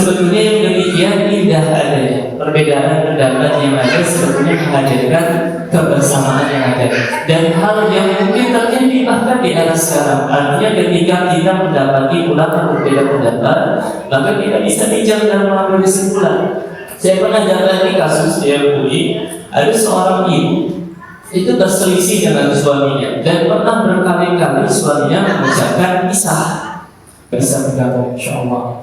Sebetulnya yang demikian tidak adanya perbedaan pendapat yang ada, sebetulnya menghadirkan kebersamaan yang ada. Dan hal yang mungkin terjadi bahkan di era sekarang, artinya ketika kita mendapati ulama berbeda pendapat, maka kita bisa bijak dalam mengambil kesimpulan. Saya pernah dapati kasus di MUI, ada seorang ibu itu berselisih dengan suaminya dan pernah berkali-kali suaminya mengucapkan bisa bergabung, insya Allah.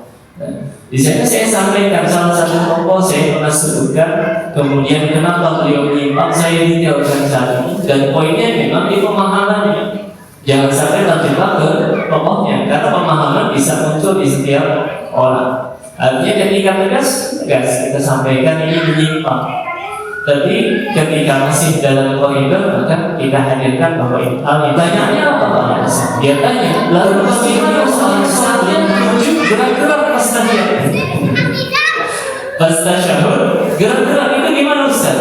Di sana saya sampaikan salah satu tokoh saya pernah sebutkan, kemudian kenapa beliau menyimpang, saya detailkan tadi, dan poinnya memang di pemahamannya. Jangan sampai terjebak ke tokohnya, karena pemahaman bisa muncul di setiap orang. Artinya ketika tegas kita sampaikan ini menyimpang. Tapi ketika masih dalam koridor, maka kita hadirkan bahwa ini banyaknya apa Pak? Dia tanya, lalu bagaimana soal yang menuju gerak-gerak pas tasyahud, gerak-gerak itu gimana Ustaz?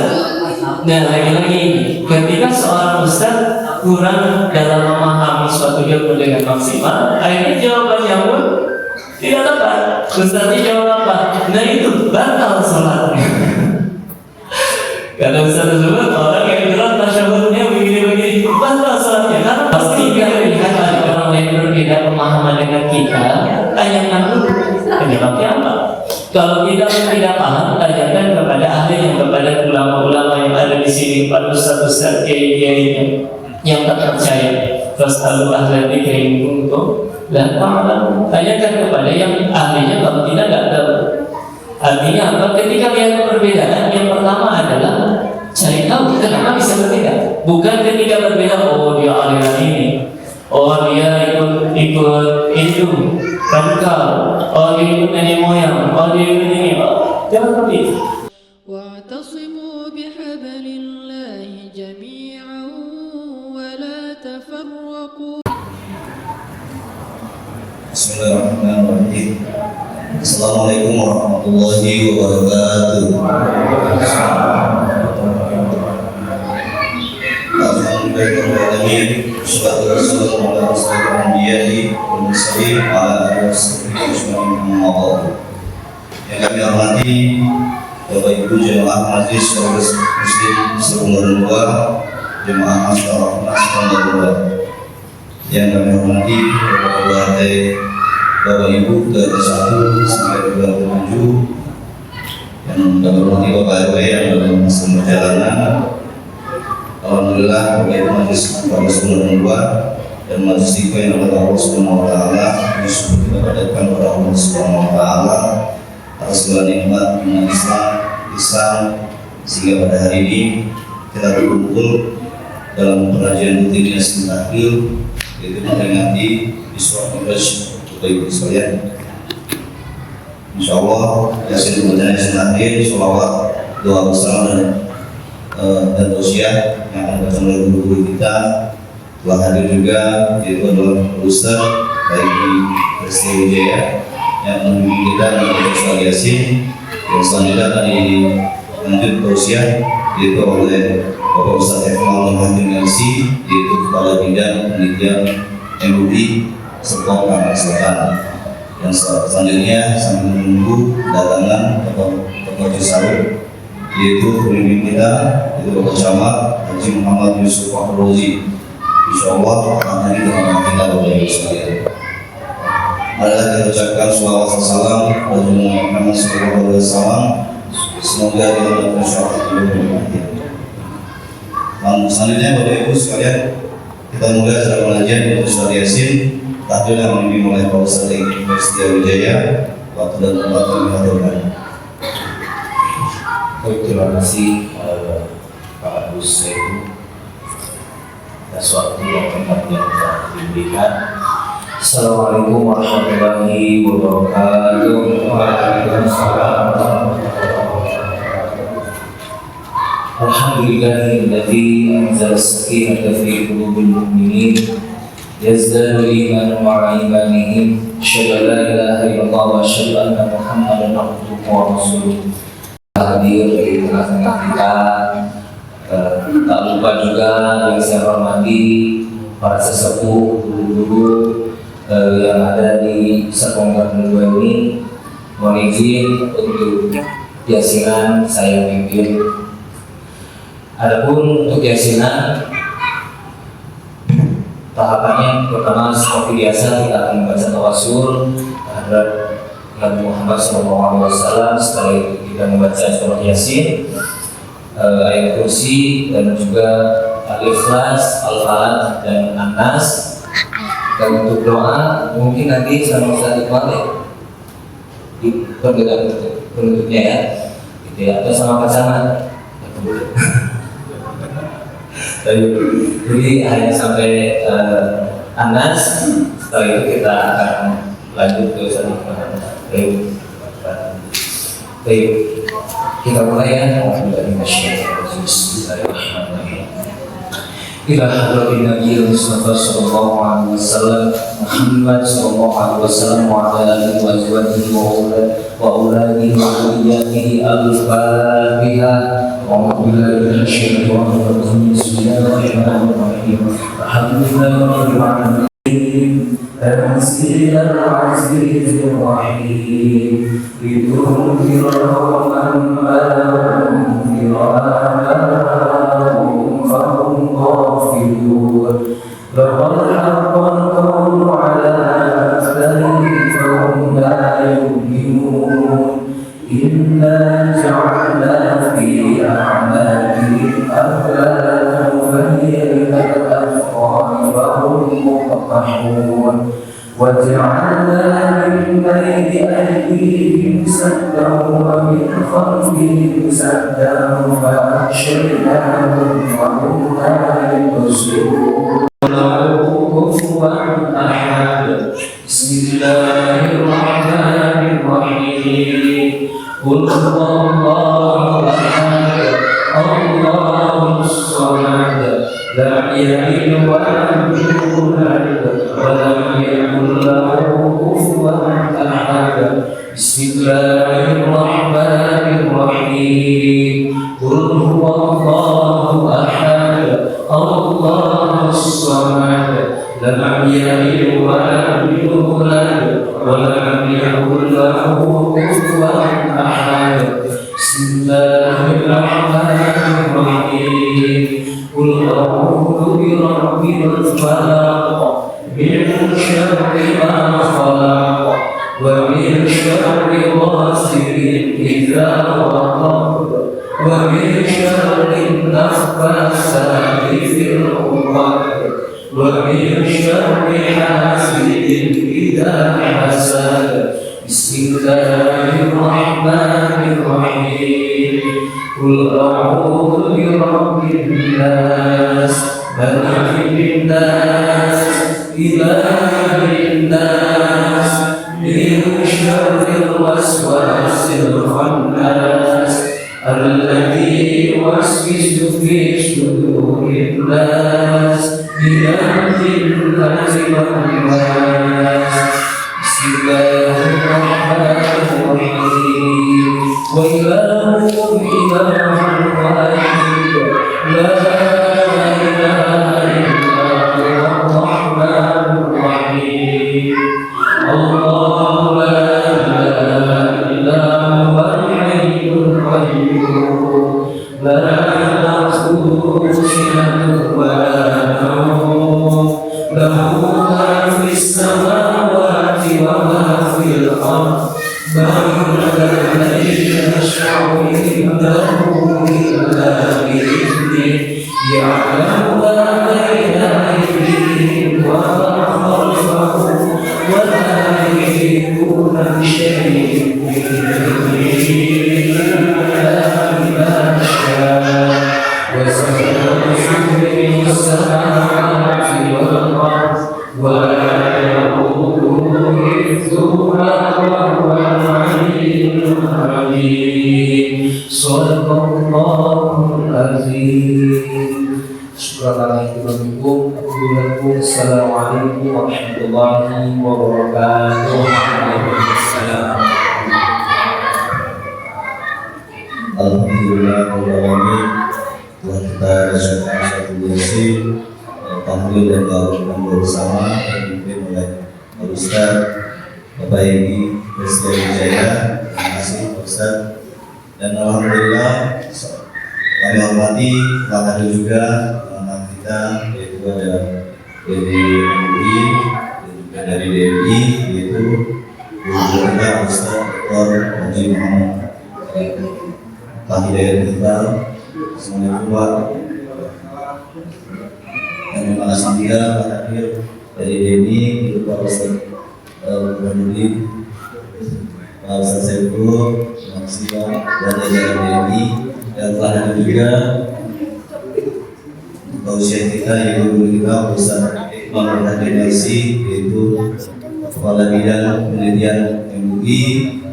Nah, lagi-lagi ketika seorang Ustaz kurang dalam memahami suatu ilmu dengan maksimal, akhirnya jawabannya pun tidak tepat. Ustaznya jawab apa? Nah itu batal sholatnya. Kata Ustaz tersebut, orang yang gerak tasyahudnya begini-begini, batal sholatnya. Karena pasti kita lihat ada orang lain berbeda pemahaman dengan kita, tanyakan dulu penyebabnya apa. Kalau kita tidak paham, tanyakan kepada ahli, kepada ulama-ulama yang ada di sini, pada ustaz-ustaz kiai-kiai yang tak percaya. Fasalu ahla dzikri in kuntum la ta'lamun. Tanyakan kepada yang ahlinya, kalau tidak tahu. Artinya apa? Ketika lihat perbedaan, yang pertama adalah cari tahu kenapa bisa berbeda. Bukan ketika berbeda, oh dia aliran ini, oh dia ikut itu radikal, oh dia ikut nenek moyang, oh dia ikut ini, jangan seperti itu. واعتصموا بحبل الله جميعا ولا تفرقوا. Bismillahirrahmanirrahim. Assalamualaikum warahmatullahi wabarakatuh. Alhamdulillahirrahmanirrahim. Salatu wassalamu ala asyrofil anbiya'i wal mursalin wa ala alihi wasallam. Yang kami hormati Bapak Ibu jemaah Majelis Majelis Muslim Seluruh Dunia, jemaah Masyarakat Nasional Dunia. Yang kami hormati Bapak Ibu dari 1 sampai 27, yang kami hormati Bapak RW yang dalam masa perjalanan. Alhamdulillah Bapak Ibu Majelis Seluruh Dunia dan Majelis Ikhwan yang oleh Allah Subhanahu Wa Taala disuruh kita padatkan kepada Allah Subhanahu Wa Taala atas segala nikmat Islam, sehingga pada hari ini kita berkumpul dalam pengajian rutin Yasin Tahlil, yaitu memperingati Isra Mi'raj Bapak Ibu sekalian. Insyaallah Yasin Tahlil, sholawat, doa bersama dan tausiah yang akan dibaca oleh guru kita telah hadir juga, yaitu adalah Ustaz dari Presti Wijaya yang membimbing kita dalam surat Yasin. Yang selanjutnya akan dilanjut tausiah yaitu oleh Bapak Ustaz Efmal Muhammad Nasi, yaitu Kepala Bidang Penelitian MUI Serpong Tangerang Selatan. Yang selanjutnya sambil menunggu kedatangan tokoh Cisarua, yaitu pemimpin kita, yaitu Bapak Camat Haji Muhammad Yusuf Fakhrozi. Insyaallah akan hadir dengan kita Bapak Ibu sekalian. Marilah kita ucapkan sholawat dan salam kepada Muhammad sallallahu alaihi wasallam. Semoga kita dapat syafaat beliau. Selanjutnya Bapak Ibu sekalian, kita mulai acara pengajian di surat Yasin. Tahlil yang dipimpin oleh Pak Ustaz Presti Wijaya. Waktu dan tempat kami haturkan. Baik, terima kasih Pak Gus Sehu atas waktu dan tempat yang telah diberikan. Assalamualaikum warahmatullahi wabarakatuh. Waalaikumsalam. Alhamdulillahilladzi anzala as-sakinata fi qulubil mu'minin yazdadu imanan ma'a imanihim. Asyhadu an la ilaha illallah wa asyhadu anna Muhammadan abduhu wa rasuluh. Hadir di tengah-tengah kita, tak lupa juga yang saya hormati para sesepuh, guru-guru yang ada di Serpong Tangerang ini, Mohon izin untuk yasinan saya pimpin. Adapun untuk yasinan tahapannya pertama seperti biasa kita akan membaca tawasul terhadap Nabi Muhammad SAW. Setelah itu kita membaca surat Yasin, ayat kursi, dan juga Al-Ikhlas, Al-Falaq, dan An-Nas. Dan untuk doa mungkin nanti sama Ustaz Iqbal ya di penutupnya ya, gitu ya, atau sama pasangan. Jadi hanya sampai An-Nas. Setelah itu kita akan lanjut ke Ustaz Iqbal. Baik, kita mulai ya. Bismillahirrahmanirrahim. Ila hadratin Nabi Mustafa sallallahu alaihi wasallam Muhammad sallallahu alaihi wasallam wa ala alihi wa azwajihi wa auladihi wa dhurriyyatihi al-Fatihah. A'udzu billahi minasy syaithanir rajim. Bismillahirrahmanirrahim. Alhamdulillahirabbil alamin. تنزيل العزيز الرحيم لتنذر قوما ما أنذر آباؤهم فهم غافلون لقد حق القول على أكثرهم فهم لا يؤمنون إنا جعلنا في أعناقهم أغلالا فهي إلى الأذقان فهم مقطعون وجعلنا من بين أيديهم سدا ومن خلفهم سدا فأغشيناهم فهم لا يبصرون كفوا أحد بسم الله الرحمن الرحيم قل هو الله أحد الله الصمد لم يلد ولم يولد ولم يكن له كفوا أحد بسم الله الرحمن الرحيم قل هو الله أحد الله الصمد لم يلد ولم يولد ولم يكن له كفوا أحد بسم الله الرحمن الرحيم قل أعوذ برب الفلق من شر ما خلق ومن شر غاسق إذا وقب ومن شر النفاثات في العقد ومن شر حاسد إذا حسد بسم الله الرحمن الرحيم قل أعوذ برب الناس ملك الناس إله الناس من شر الوسواس الخناس الذي يوسوس في صدور الناس من الجنة والناس بسم الله الرحمن الرحيم وإلهكم إله واحد لا إله إلا هو الرحمن الرحيم الله لا إله إلا هو الحي القيوم لا تأخذه سنة ولا نوم له ما في السماوات وما في الأرض من ذا الذي يشفع عنده إلا بإذنه يعلم ما بين أيديهم وما خلفهم ولا يحيطون بشيء من علمه إلا بما شاء وسع كرسيه السماوات والأرض ولا يؤوده حفظهما وهو العلي العظيم صدق الله العظيم. Assalamualaikum warahmatullahi wabarakatuh. Alhamdulillah telah kita resumkan satu Yasin, tahlil dan tahlil bersama yang dipimpin oleh Pak Ustaz, Bapak Ibu, Presiden Wijaya. Terima kasih Pak Ustaz. Dan alhamdulillah kami hormati telah hadir juga teman kita, yaitu ada dari MUI dan juga dari DMI, yaitu Guru kita Ustaz Dr. Haji Muhammad Pak Hidayat Iqbal. Assalamualaikum warahmatullahi wabarakatuh. Dan terima kasih juga telah hadir dari DMI, yaitu Pak Ustaz Burhanuddin, Pak Ustaz Saiful. Terima kasih Pak dan jajaran DMI. Dan telah hadir juga usia kita, yaitu guru kita Ustaz Iqbal Hadirasi, yaitu Kepala Bidang Penelitian MUI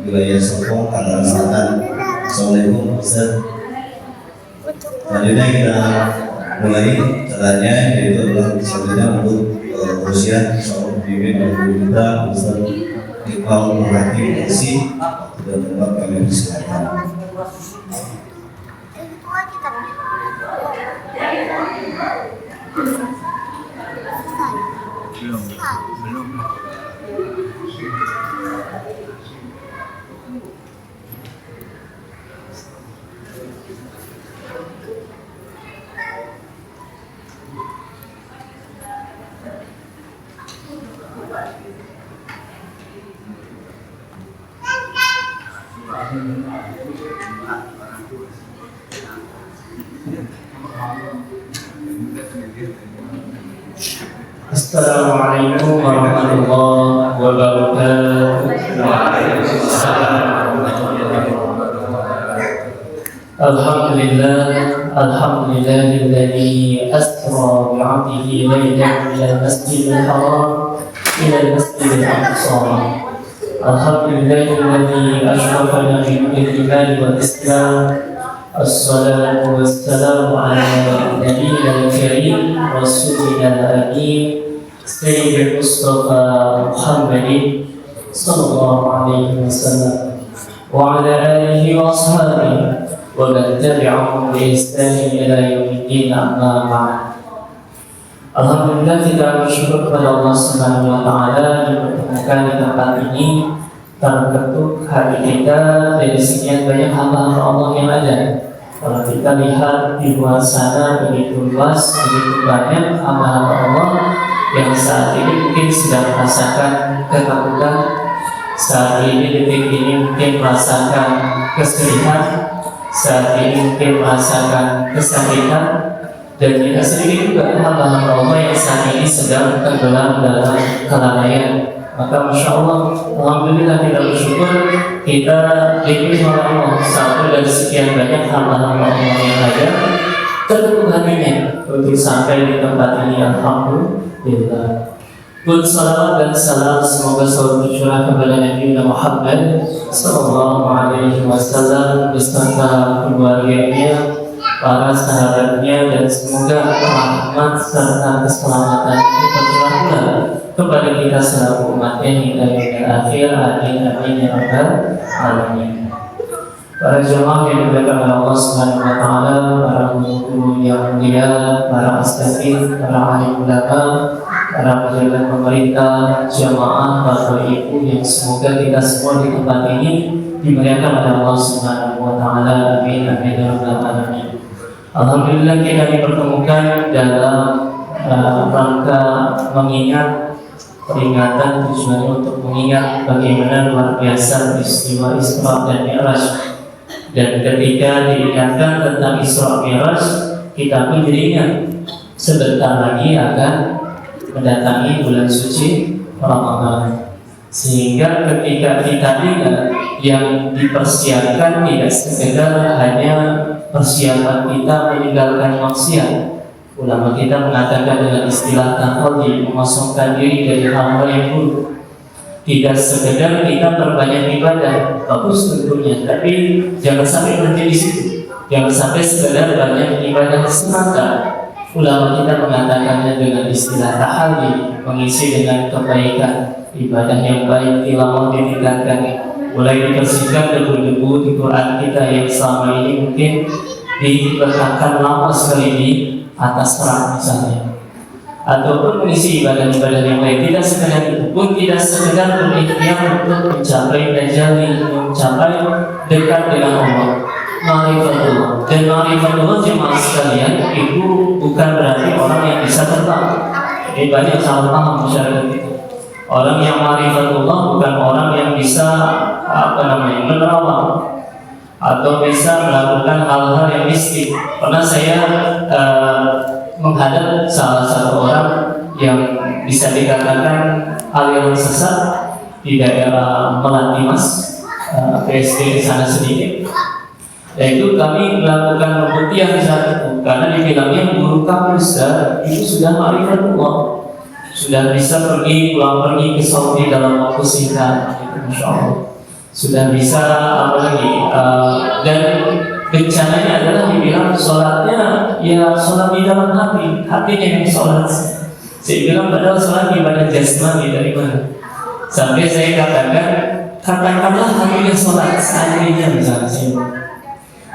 Wilayah Serpong, Tangerang Selatan. Assalamualaikum Ustaz. Selanjutnya kita mulai caranya, yaitu adalah selanjutnya untuk usia seorang pemimpin dan guru kita Ustaz Iqbal Hadirasi dan tempat kami persilakan. Assalamualaikum warahmatullahi wabarakatuh. Alhamdulillahilladzi asra bi'abdihi laylan minal masjidil haram ilal masjidil aqsa. Alhamdulillahilladzi ashrafana bil iman wal islam. Assalatu wassalamu ala nabiyyil karim rasulina amin Sayyidil Mustafa Muhammadin sallallahu alaihi wasallam wa ala alihi wa ashabihi wa man tabi'ahum bi ihsan ila yaumiddin, amma ba'd. Alhamdulillah, kita bersyukur kepada Allah Subhanahu wa taala yang mempertemukan di tempat ini terketuk hati kita dari sekian banyak hamba Allah yang ada. Kalau kita lihat di luar sana begitu luas, begitu banyak hamba Allah yang saat ini mungkin sedang merasakan ketakutan, saat ini detik ini mungkin merasakan kesedihan, saat ini mungkin merasakan kesakitan, dan tidak sedikit juga hamba Allah yang saat ini sedang tenggelam dalam kelalaian. Maka Masya Allah, alhamdulillah kita bersyukur kita dipilih oleh Allah satu dari sekian banyak hamba-hamba Allah yang ada tertentu hatinya untuk sampai di tempat ini. Alhamdulillah. Pun salawat dan salam semoga selalu tercurah kepada Nabi Muhammad sallallahu alaihi wasallam beserta keluarganya, para sahabatnya, dan semoga rahmat serta keselamatan itu tercurah pula kepada kita selaku umatnya hingga yaumil akhir. Amin amin ya rabbal alamin. Para jemaah yang dimuliakan oleh Allah Subhanahu wa taala, para guru yang mulia, para asatidz, para alim ulama, para pejabat pemerintah, jamaah, bapak ibu yang semoga kita semua di tempat ini dimuliakan oleh Allah Subhanahu wa taala. Amin amin ya rabbal alamin. Alhamdulillah kita dipertemukan dalam rangka mengingat peringatan, tujuannya untuk mengingat bagaimana luar biasa peristiwa Isra dan Mi'raj. Dan ketika diingatkan tentang Isra Mi'raj, kita pun teringat sebentar lagi akan mendatangi bulan suci Ramadan. Sehingga ketika kita ingat, yang dipersiapkan tidak sekedar hanya persiapan kita meninggalkan maksiat. Ulama kita mengatakan dengan istilah taqalli, mengosongkan diri dari hal-hal yang buruk. Tidak sekedar kita berbanyak ibadah, bagus tentunya, tapi jangan sampai berhenti di situ. Jangan sampai sekedar banyak ibadah semata. Ulama kita mengatakannya dengan istilah tahalli, mengisi dengan kebaikan, ibadah yang baik, tilawah ditingkatkan, mulai dibersihkan debu-debu di Quran kita yang selama ini mungkin diletakkan lama sekali di atas rak misalnya. ataupun mengisi ibadah-ibadah yang lain. Tidak sekedar itu pun, tidak sekedar berikhtiar untuk mencapai tajali, mencapai dekat dengan Allah, ma'rifatullah. Dan ma'rifatullah jemaah sekalian itu bukan berarti orang yang bisa terbang. Ini banyak salah paham masyarakat itu. Orang yang ma'rifatullah bukan orang yang bisa menerawang atau bisa melakukan hal-hal yang mistik. Pernah saya menghadap salah satu orang yang bisa dikatakan aliran sesat di daerah Melati Mas, PSD di sana sedikit. Yaitu kami melakukan pembuktian di saat itu karena dibilangnya guru kami Ustaz itu sudah ma'rifatullah, sudah bisa pulang pergi ke Saudi dalam waktu singkat, Masya Allah. Sudah bisa dan bencananya adalah dibilang sholatnya ya sholat di dalam hatinya yang sholat. Saya bilang padahal sholat ibadah jasmani dari mana? Sampai saya katakanlah hatinya sholat seandainya misalnya saya.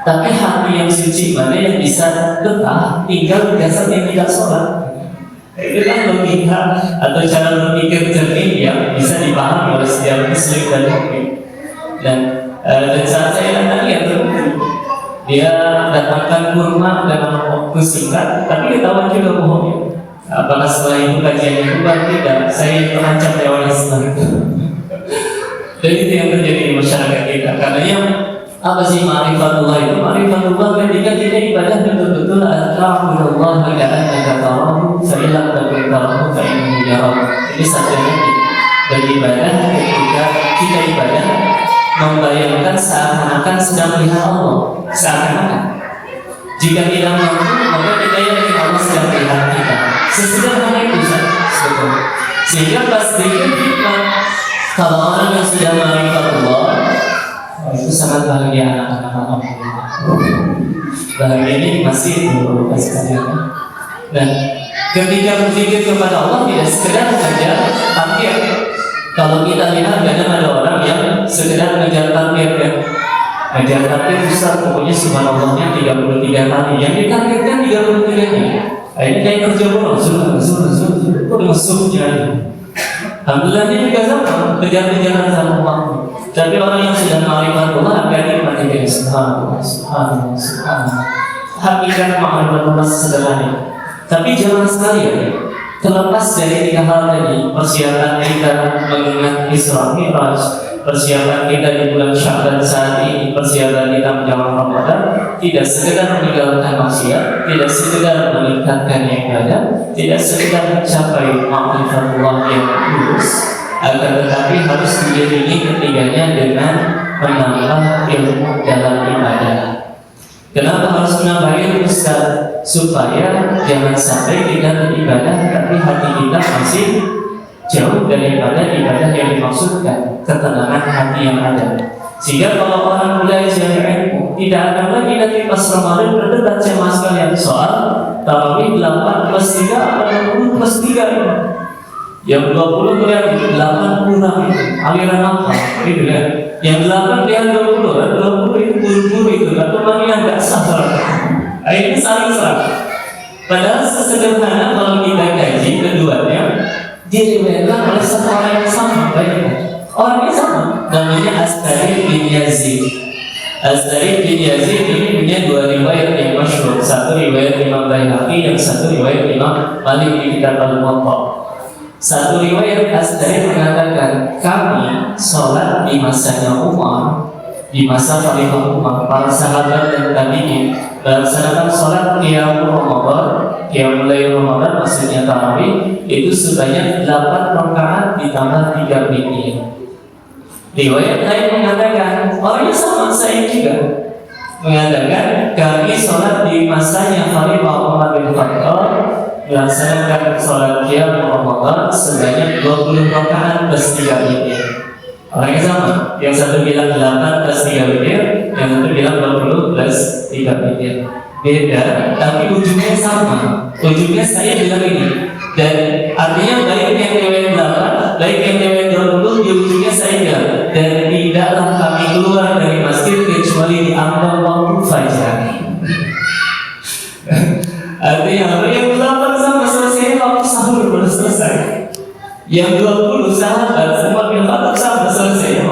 Tapi hati yang suci mana yang bisa tetap tinggal jasad yang tidak sholat? Itu kan logika atau cara berpikir jernih yang bisa dipahami oleh setiap muslim dan mukmin. Dan saat saya datang ya dia datangkan kurma dalam waktu singkat, tapi ketahuan juga bohongnya. Apakah setelah itu kajiannya berubah? Tidak, saya terancam teroris. Dan itu yang terjadi di masyarakat kita. Karena yang apa sih ma'rifatullah itu? Ma'rifatullah ketika kita ibadah betul-betul ta'budullah ka'annaka tarahu fa in lam takun tarahu fa innahu yarahu. Ini satu lagi. Beribadah ketika kita ibadah membayangkan seakan-akan sedang melihat Allah, seakan-akan. Jika tidak mampu, maka kita yakin Allah sedang melihat kita. Sesederhana itu sebetulnya. Sehingga pasti kita kalau orang yang sudah ma'rifatullah itu sangat bahagia anak-anak Allah. Bahagia ini masih berubah sekalian. Dan ketika berzikir kepada Allah tidak sekedar saja takbir. Kalau kita lihat kadang ada orang yang sekedar mengejar takbir kan. Mengejar takbir besar pokoknya subhanallahnya 33 kali. Yang ditakbirkan 33 kali. Ini kayak kerja bolos, kok masuk jalan. Alhamdulillah ini juga sama, kejar-kejaran sama waktu. Tapi orang yang sudah ma'rifatullah akan nikmati subhanallah, subhanallah, subhanallah. Hakikat ma'rifatullah sederhana. Tapi jangan sekalian terlepas dari 3 hal tadi, persiapan kita mengingat Isra Mi'raj, persiapan kita di bulan Sya'ban saat ini, persiapan kita menjelang Ramadan, tidak sekedar meninggalkan maksiat, tidak sekedar meningkatkan ibadah, tidak sekedar mencapai ma'rifatullah yang lurus, akan tetapi harus diiringi ketiganya dengan menambah ilmu dalam ibadah. Kenapa harus menambah ilmu Ustaz? Supaya jangan sampai kita beribadah tapi hati kita masih jauh daripada ibadah yang dimaksudkan, ketenangan hati yang ada. Sehingga kalau orang belajar ilmu, tidak akan lagi nanti pas Ramadan berdebat jemaah sekalian soal tarawih 8 plus 3 atau 20 plus 3 ini. Yang 20 lihat 8 kurang aliran apa? Gitu kan? Yang 8 lihat 20, 20 itu buru-buru itu, atau yang nggak sah. Ini saling serang. Padahal sesederhana kalau kita kaji keduanya diriwayatkan oleh satu orang yang sama, baiknya orangnya sama, namanya As-Sa'id bin Yazid. As-Sa'id bin Yazid ini punya 2 riwayat yang masyhur. Satu riwayat Imam Baihaqi, yang satu riwayat Imam Malik di kitab Al-Muwatta. Satu riwayat As-Sa'id mengatakan kami sholat di masanya Umar, di masa Khalifah Umar, para sahabat dan tabi'in melaksanakan sholat qiyamul Ramadan, qiyamul lail Ramadan maksudnya tarawih itu sebanyak 8 rakaat ditambah 3 witir. Riwayat lain mengatakan orangnya sama saya juga mengatakan kami sholat di masanya Khalifah Umar bin Khattab melaksanakan sholat qiyamul Ramadan sebanyak 20 rakaat plus 3 witir. Orangnya sama, yang satu bilang 8 plus 3 witir, yang satu bilang 20 plus 3 witir. Beda, tapi ujungnya sama. Ujungnya saya bilang ini. Dan artinya baik yang riwayat 8, baik yang riwayat 20, di ujungnya saya bilang. Dan tidaklah kami keluar dari masjid kecuali di ambang waktu fajar. Artinya yang 8 sama selesai waktu sahur. Yang 20 sahabat Umar bin Khattab sampai selesai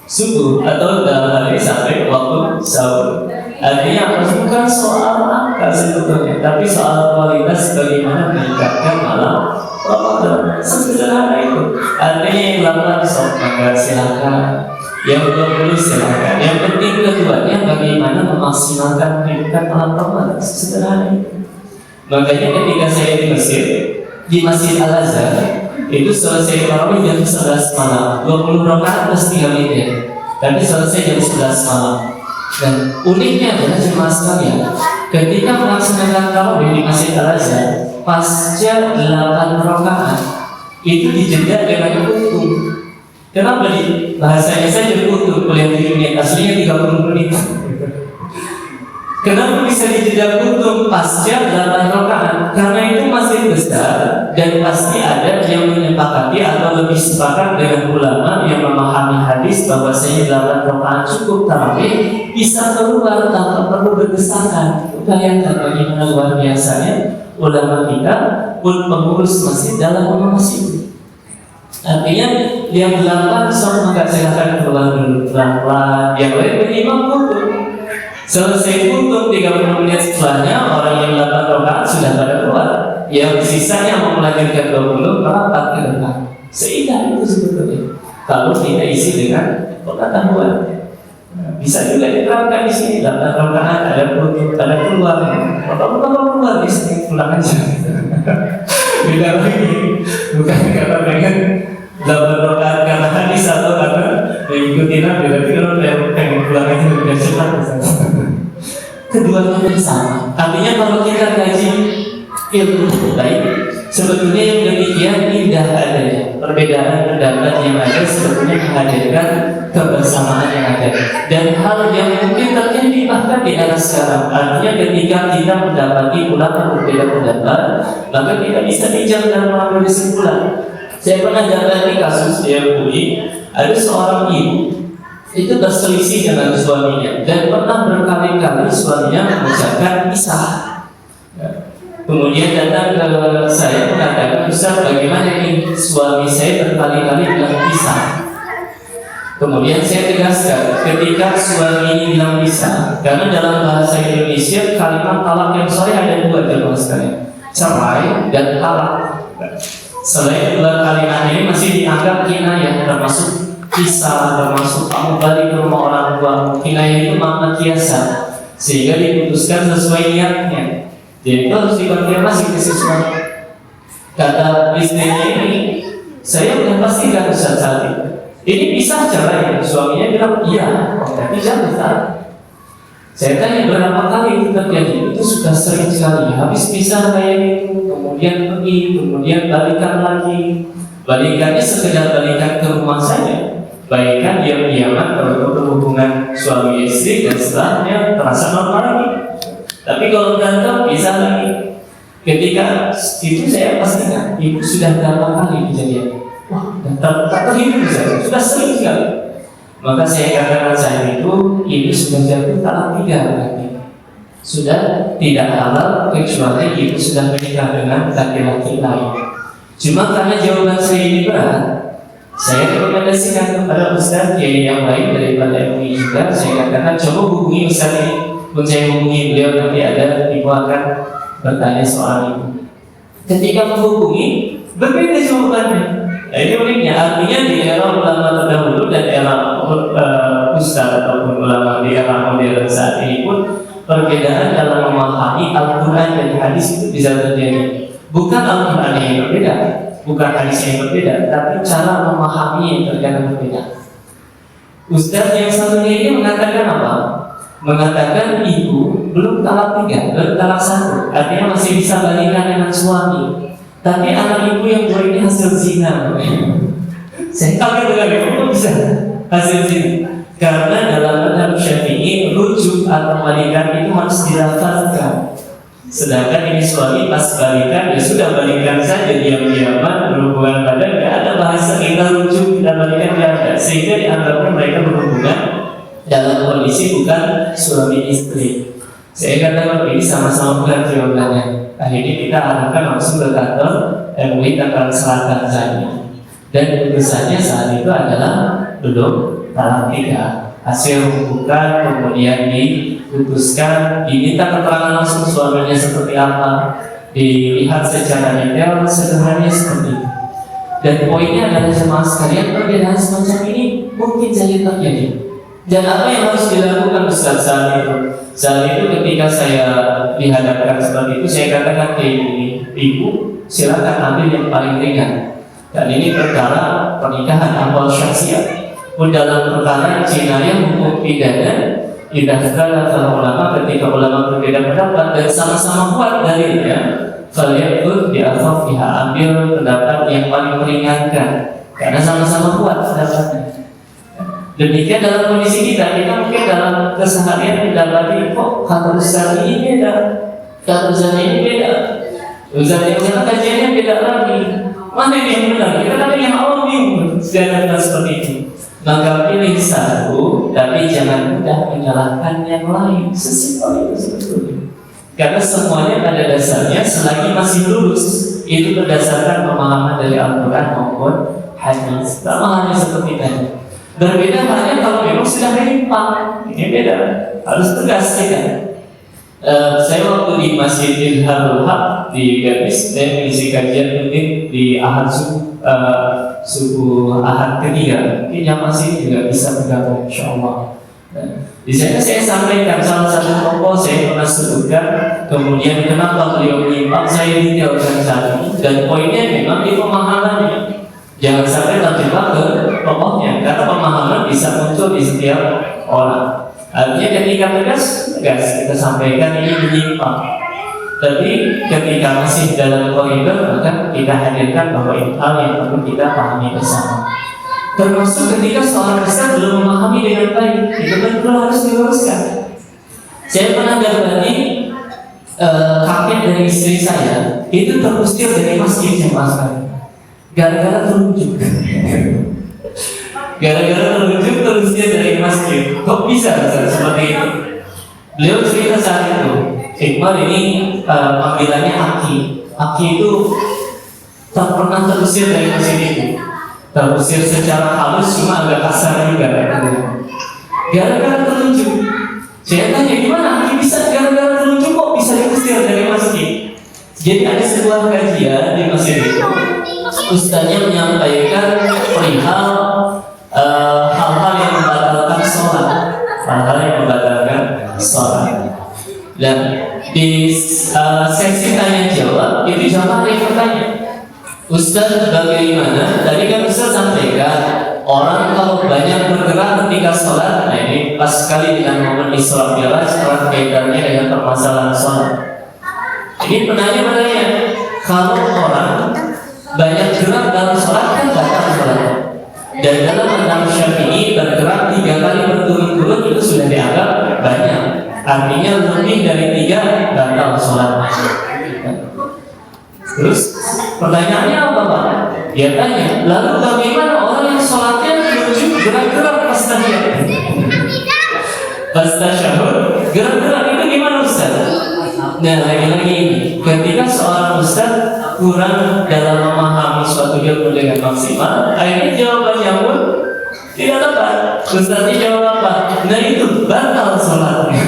subuh atau dalam hari sampai waktu sahur. Artinya bukan soal angka sebetulnya, tapi soal kualitas bagaimana meningkatkan malam Ramadan. Sesederhana itu. Artinya yang 8 sok maka silakan, yang 20 silakan. Yang penting keduanya bagaimana memaksimalkan kehidupan malam Ramadan. Sesederhana itu. Makanya ketika saya di Mesir, di Masjid Al Azhar, itu selesai tarawih jam 11 malam, 20 rakaat plus 3 witir. Tapi selesai jam 11 malam. Dan uniknya adalah jemaah sekalian, ketika melaksanakan tarawih di Masjid Al Azhar, pasca 8 rakaat itu dijeda dengan utuh. Kenapa di bahasanya saja utuh? Kuliah di dunia aslinya 30 menit. Kenapa bisa dijeda utuh pasca 8 rakaat? Karena itu masih besar dan pasti ada yang menyepakati atau lebih sepakat dengan ulama yang memahami hadis bahwasanya 8 rakaat cukup tarawih bisa keluar tanpa perlu berdesakan. Bayangkan bagaimana luar biasanya ulama kita pun pengurus masjid dalam mengawasi itu. Artinya yang 8 sama nggak silakan keluar dulu pelan-pelan, yang lain minimal kutuk. Selesai kutuk 30 menit setelahnya orang yang 8 rakaat sudah pada keluar. Yang sisanya mau melanjutkan 20 merapat ke depan. Seindah itu sebetulnya. Kalau kita isi dengan pengetahuan, bisa juga diterapkan di sini. 8 rakaat ada kutuk, ada keluar. Kalau keluar di sini pulang aja. Beda lagi. Bukan karena pengen 8 rakaat karena hadis atau karena mengikuti Nabi. Berarti kalau pengen pulang aja lebih cepat. Keduanya bersama. Artinya kalau kita kaji ilmu baik, sebetulnya yang demikian indah adanya. Perbedaan pendapat yang ada sebetulnya menghadirkan kebersamaan yang ada. Dan hal yang mungkin terjadi bahkan di era sekarang. Artinya ketika kita mendapati ulama berbeda pendapat, maka kita bisa bijak dalam mengambil kesimpulan. Saya pernah dapati kasus di MUI, ada seorang ibu itu berselisih dengan suaminya dan pernah berkali-kali suaminya mengucapkan pisah. Kemudian datang ke saya mengatakan, Ustaz, bagaimana ini suami saya berkali-kali bilang pisah. Kemudian saya tegaskan, ketika suami ini bilang pisah, karena dalam bahasa Indonesia kalimat talak yang sahih ada 2 jemaah sekalian, cerai dan talak. Selain 2 kalimat ini masih dianggap kinayah, termasuk pisah, termasuk kamu balik ke rumah orang tua. Kinayah itu makna kiasan, sehingga diputuskan sesuai niatnya. Jadi itu harus dikonfirmasi ke siswa. Kata istrinya ini, saya udah pastikan saat itu. Ini pisah cerai. Suaminya bilang iya. Tapi jangan pisah. Saya tanya berapa kali itu terjadi? Itu sudah sering sekali. Habis pisah kayak itu, kemudian pergi, kemudian balikan lagi. Balikannya sekedar balikan ke rumah saja. Balikan diam-diaman kalau berhubungan suami istri dan setelahnya terasa normal lagi. Tapi kalau berantem bisa lagi. Ketika itu saya pastikan ibu sudah berapa kali kejadian. Wah, tak terhitung sudah sering sekali. Maka saya katakan saat itu ini sudah jatuh talak 3 berarti. Sudah tidak halal kecuali ibu sudah menikah dengan laki-laki lain. Cuma karena jawaban saya ini berat, saya rekomendasikan kepada Ustaz yang lain daripada MUI juga. Saya katakan coba hubungi Ustaz ini. Pun saya hubungi beliau, nanti ada ibu akan bertanya soal itu. Ketika menghubungi, berbeda jawabannya. Nah, ini uniknya, artinya di era ulama terdahulu dan era Ustaz ataupun ulama di era modern saat ini pun perbedaan dalam memahami Al-Quran dan hadis itu bisa terjadi. Bukan Al-Quran yang berbeda, bukan hadis yang berbeda, tapi cara memahami yang terkadang berbeda. Ustaz yang satunya ini mengatakan apa? Mengatakan ibu belum talak 3, belum talak 1, artinya masih bisa balikan dengan suami. Tapi anak ibu yang 2 ini hasil zina. Saya kaget dengan itu bisa hasil zina. Karena dalam madhab Syafi'i rujuk atau balikan itu harus dilafazkan. Sedangkan ini suami pas balikan, ya sudah balikan saja diam-diaman berhubungan badan, tidak ada bahasa kita rujuk, kita balikan, tidak ada. Sehingga dianggapnya mereka berhubungan dalam kondisi bukan suami istri. Saya katakan ini sama-sama bukan jawabannya. Akhirnya kita arahkan langsung ke kantor MUI Tangerang Selatan saat ini. Dan putusannya saat itu adalah belum talak 3. Hasil pembukaan kemudian diputuskan, diminta keterangan langsung suaminya seperti apa, dilihat secara detail, sederhananya seperti itu. Dan poinnya adalah jemaah sekalian, perbedaan semacam ini mungkin saja terjadi. Dan apa yang harus dilakukan Ustaz saat itu? Saat itu ketika saya dihadapkan seperti itu, saya katakan ke ibu, silakan ambil yang paling ringan. Dan ini perkara pernikahan awal syaksiat. Pun dalam perkara jinayah hukum pidana, idahkala ulama, ketika ulama berbeda pendapat dan sama-sama kuat dalilnya, falyakud bi'akhaffiha, ambil pendapat yang paling meringankan karena sama-sama kuat pendapatnya. Demikian dalam kondisi kita mungkin dalam keseharian mendapati kok kata Ustaz ini beda, kata Ustaz ini beda, Ustaz yang sana kajiannya beda lagi. Mana yang benar? Kita kan yang awal bingung secara seperti itu. Maka pilih satu, tapi jangan mudah menyalahkan yang lain. Sesimpel itu sebetulnya. Karena semuanya pada dasarnya selagi masih lurus, itu berdasarkan pemahaman dari Al-Quran maupun hadis. Sama halnya seperti tadi. Berbeda halnya kalau memang sudah menyimpang, ini beda. Harus tegas kita. Saya waktu di Masjidil Harul Haq di Gamis, saya mengisi kajian rutin di Ahad subuh Ahad ketiga. Mungkin yang masih juga bisa bergabung, insyaallah. Di sana saya sampaikan salah satu tokoh saya pernah sebutkan, kemudian kenapa beliau menyimpang, saya detailkan saat ini. Dan poinnya memang di pemahamannya. Jangan sampai terjebak ke tokohnya, karena pemahaman bisa muncul di setiap orang. Artinya ketika tegas kita sampaikan ini menyimpang. Tapi ketika masih dalam koridor, maka kita hadirkan bahwa ini hal yang perlu kita pahami bersama. Termasuk ketika seorang besar belum memahami dengan baik, itu betul harus diluruskan. Saya pernah dapati kakek dari istri saya itu terusir dari masjid jemaah gara-gara terunjuk. Gara-gara terunjuk terusir dari masjid. Kok bisa seperti itu? Beliau cerita saat itu, Iqbal ini panggilannya Aki. Aki itu tak pernah terusir dari masjid itu. Terusir secara halus, cuma agak kasar juga. Gara-gara terunjuk. Saya tanya, gimana Aki bisa gara-gara terunjuk kok bisa diusir dari masjid? Jadi ada sebuah kajian di masjid itu, ustaznya menyampaikan perihal hal-hal yang membatalkan sholat, hal-hal yang membatalkan sholat. Dan di sesi tanya jawab itu jamaah yang bertanya, Ustaz bagaimana? Tadi kan Ustaz sampaikan orang kalau banyak bergerak ketika sholat, nah ini pas sekali dengan momen Isra Mi'raj, orang kaitannya dengan permasalahan sholat. Ini penanya bertanya, kalau orang banyak gerak dalam sholat kan batal sholat. Dan dalam mazhab Syafi'i bergerak 3 kali berturut-turut itu sudah dianggap banyak. Artinya lebih dari 3 batal sholat. Terus pertanyaannya apa Pak? Dia tanya, lalu bagaimana orang yang sholatnya menuju gerak-gerak pas tasyahud? Pas tasyahud gerak-gerak itu gimana Ustaz? Nah lagi-lagi ini, ketika seorang Ustaz kurang dalam memahami suatu ilmu dengan maksimal, akhirnya jawabannya pun tidak tepat. Ustaznya jawab apa? Nah itu batal sholatnya.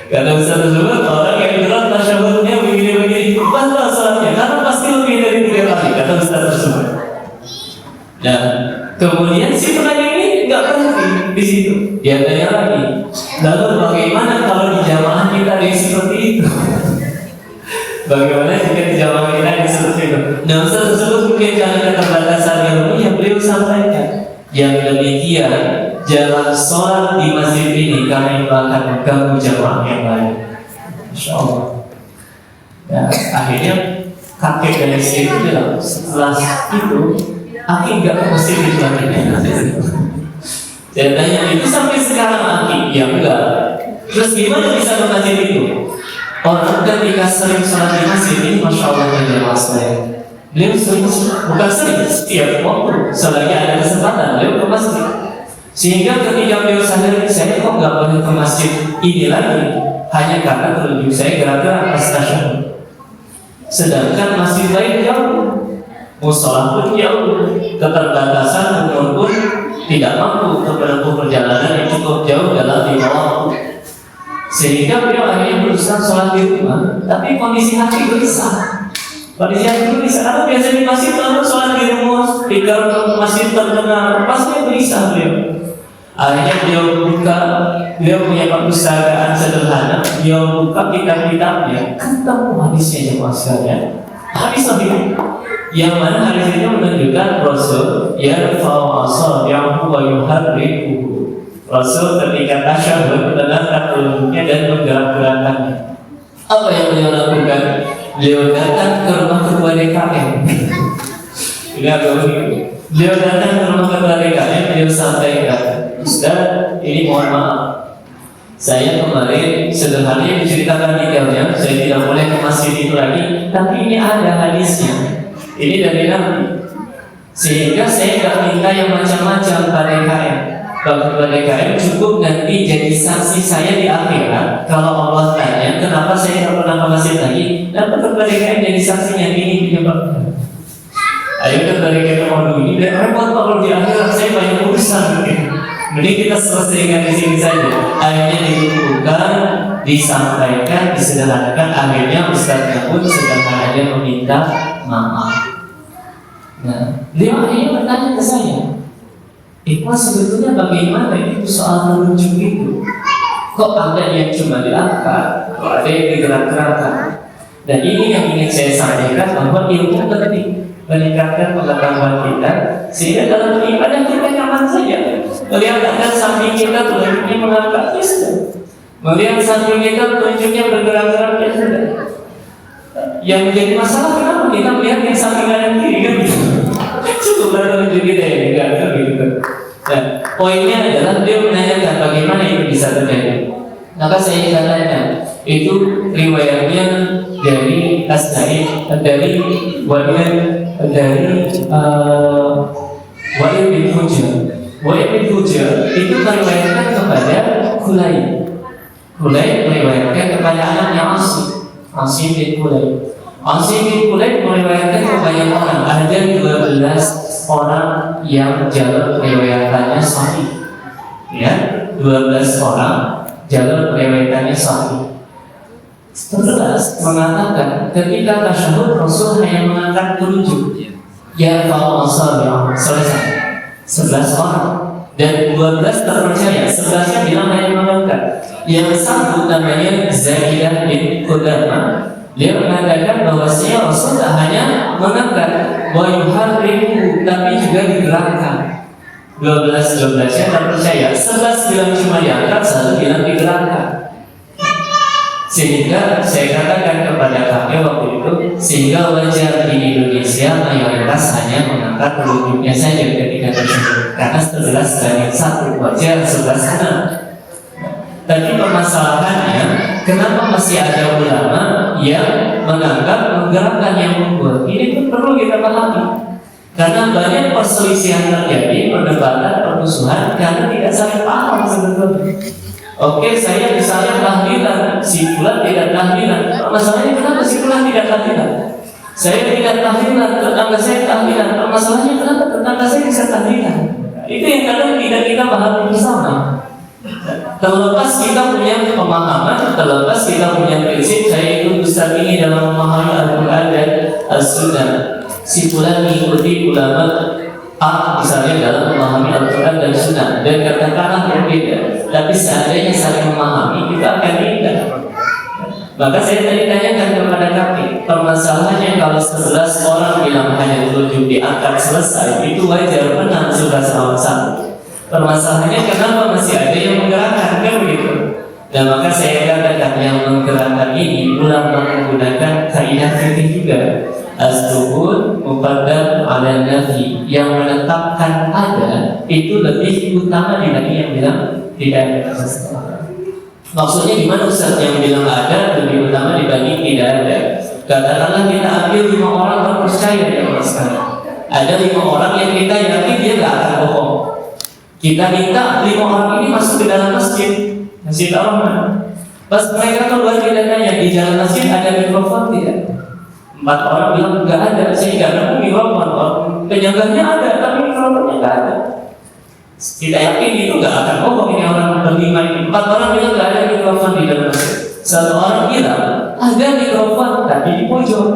Karena Ustaz tersebut orang yang gerak tasyahudnya begini-begini batal sholatnya karena pasti lebih dari 3 kali, kata Ustaz tersebut. Nah kemudian si penanya ini nggak berhenti di situ. Dia tanya lagi, lalu bagaimana kalau di jamaah kita ada yang seperti itu? Bagaimana jika di jamaah kita ada yang seperti itu? Nah Ustaz tersebut mungkin karena keterbatasan ilmu yang beliau sampaikan, yang demikian jalan sholat di masjid ini karena itu akan mengganggu jamaah yang lain. Insyaallah. Nah akhirnya kakek dan istri itu bilang, setelah itu Aki nggak ke masjid itu lagi. Saya tanya, itu sampai sekarang Aki? Ya enggak. Terus gimana bisa ke masjid itu? Orang ketika sering sholat di masjid ini, Masya Allah jamaah saya, beliau sering, bukan sering, setiap waktu selagi ada kesempatan beliau ke masjid. Sehingga ketika beliau sadar, saya kok nggak boleh ke masjid ini lagi, hanya karena terunjuk saya gerak-gerak pas tasyahud. sedangkan masjid lain jauh, musola pun jauh, keterbatasan umur pun tidak mampu untuk menempuh perjalanan yang cukup jauh dalam 5 waktu. Sehingga beliau akhirnya berusaha sholat di rumah, tapi kondisi hati gelisah. Kondisi hati gelisah, karena biasanya di masjid kalau sholat di rumah, tinggal masjid terdengar, pasti gelisah beliau. Akhirnya beliau punya perpustakaan sederhana, beliau buka kitab-kitabnya, ketemu hadisnya jemaah sekalian. Hadis lebih yang mana hadis itu menunjukkan Rasul yarfa'u asabi'ahu wa yuharrikuhu. Rasul ketika tasyahud mengangkat telunjuknya dan menggerak-gerakannya. Apa yang beliau lakukan? Beliau datang ke rumah ketua DKM. Beliau datang ke rumah ketua DKM, beliau sampaikan, Ustaz, ini mohon maaf, saya kemarin sederhananya diceritakan detailnya, saya tidak boleh ke masjid itu lagi, tapi ini ada hadisnya, ini dari Nabi, sehingga saya tidak minta yang macam-macam pada DKM. Ketua DKM cukup nanti jadi saksi saya di akhirat. Kalau Allah tanya kenapa saya tidak pernah ke masjid lagi, dan ketua DKM jadi saksinya, ini penyebabnya. Ayo ketua DKM mau ini dan repot kalau di akhirat saya banyak urusan. Mending kita selesaikan di sini saja. Akhirnya dikumpulkan, disampaikan, disederhanakan. Akhirnya ustadznya pun sederhananya meminta maaf. Nah, dia akhirnya bertanya ke saya, Ikhwan sebetulnya bagaimana itu soal menunjuk itu? Kok ada yang cuma diangkat, kok ada yang digerak-gerakkan? Dan ini yang ingin saya sampaikan, bahwa ilmu penting meningkatkan pengetahuan kita, sehingga dalam beribadah kita nyaman saja. Melihat ada samping kita telunjuknya mengangkat, ya sudah. Melihat samping kita telunjuknya bergerak-gerak, ya sudah. Yang menjadi masalah kenapa kita melihat yang samping kanan kiri kan? Cukup bertelunjuk kita ya, enggak gitu. Nah, poinnya adalah dia menanyakan bagaimana itu bisa terjadi. Maka saya katakan itu riwayatnya dari As-Sa'id, dari Wa'il bin Hujr. Wa'il bin Hujr itu meriwayatkan kepada Khulaid. Khulaid meriwayatkan kepada anaknya Asim bin Khulaid. Asim bin Khulaid meriwayatkan kepada orang. Ada 12 orang yang jalur riwayatannya sahih. Ya, 12 orang jalur riwayatannya sahih. 11 mengatakan ketika tasyahud Rasul hanya mengangkat telunjuk. Ya kalau yang selesai. 11 orang dan 12 terpercaya. 11-nya bilang hanya mengangkat. Yang satu namanya Zaidah bin Qudamah. Dia mengatakan bahwasanya Rasul tak hanya mengangkat, wa yuharriku, tapi juga digerakkan. 12-nya terpercaya. 11 bilang cuma diangkat, 1 bilang digerakkan. Sehingga saya katakan kepada kakek waktu itu, sehingga wajar di Indonesia mayoritas hanya mengangkat telunjuknya saja ketika tersebut, karena 11 banding 1, wajar 11 enam. Tapi permasalahannya, kenapa masih ada ulama yang menganggap menggerakkan yang membuat? Ini pun perlu kita pahami. Karena banyak perselisihan terjadi, perdebatan, permusuhan, karena tidak saling paham sebetulnya. Oke, saya misalnya tahlilan, si fulan tidak tahlilan. Masalahnya kenapa si fulan tidak tahlilan? Saya tidak tahlilan, tetangga saya tahlilan. Masalahnya kenapa tetangga saya bisa tahlilan? Itu yang kadang tidak kita pahami bersama. Terlepas kita punya pemahaman, terlepas kita punya prinsip, saya ikut Ustaz ini dalam memahami Al-Quran dan As-Sunnah. Si fulan mengikuti ulama A misalnya dalam memahami Al-Quran dan Sunnah, dan katakanlah berbeda, tapi seandainya saling memahami, kita akan indah. Maka saya tadi tanyakan kepada kami, permasalahannya kalau 11 orang bilang hanya telunjuk diangkat selesai, itu wajar, benar sudah sama-sama. Permasalahannya kenapa masih ada yang menggerakkan, kan begitu? Dan maka saya katakan yang menggerakkan ini ulama menggunakan kaidah fikih juga. As-suhud muqaddam 'ala nafi, yang menetapkan ada itu lebih utama dibanding yang bilang tidak ada. Maksudnya gimana Ustaz? Yang bilang ada lebih utama dibanding tidak ada. Katakanlah kita ambil 5 orang terpercaya di Allah sekarang. Ada 5 orang yang kita yakin dia tidak akan bohong. Kita minta 5 orang ini masuk ke dalam masjid Ar-Rahman. Pas mereka keluar kita tanya, di dalam masjid ada mikrofon tidak? 4 orang bilang nggak ada, saya nggak nemu mikrofon. Penyanggaannya ada, tapi mikrofonnya nggak ada. Tidak yakin itu nggak akan ngomong ini orang berlima ini. 4 orang bilang nggak ada mikrofon di dalam masjid. 1 orang bilang ada mikrofon tapi di pojok.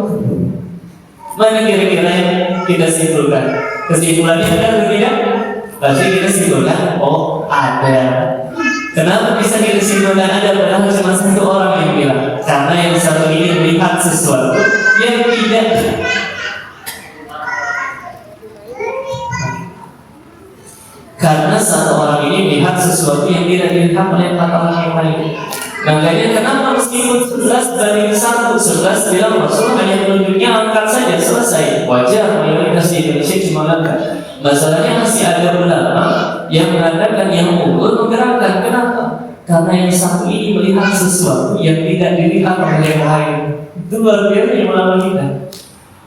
Mana kira-kira yang kita simpulkan? Kesimpulannya ada atau tidak? Pasti kita simpulkan, oh ada. Kenapa bisa kita simpulkan ada padahal cuma 1 orang yang bilang? Karena yang satu ini melihat sesuatu yang tidak. Karena 1 orang ini melihat sesuatu yang tidak dilihat oleh 4 orang yang lain. Makanya kenapa meskipun 11 dari 11 bilang Rasul hanya telunjuknya angkat saja selesai. Wajar mayoritas di Indonesia cuma angkat. Masalahnya masih ada ulama yang mengatakan yang unggul menggerakkan. Kenapa? Karena yang satu ini melihat sesuatu yang tidak dilihat oleh yang lain. Itu luar biasa yang ulama kita.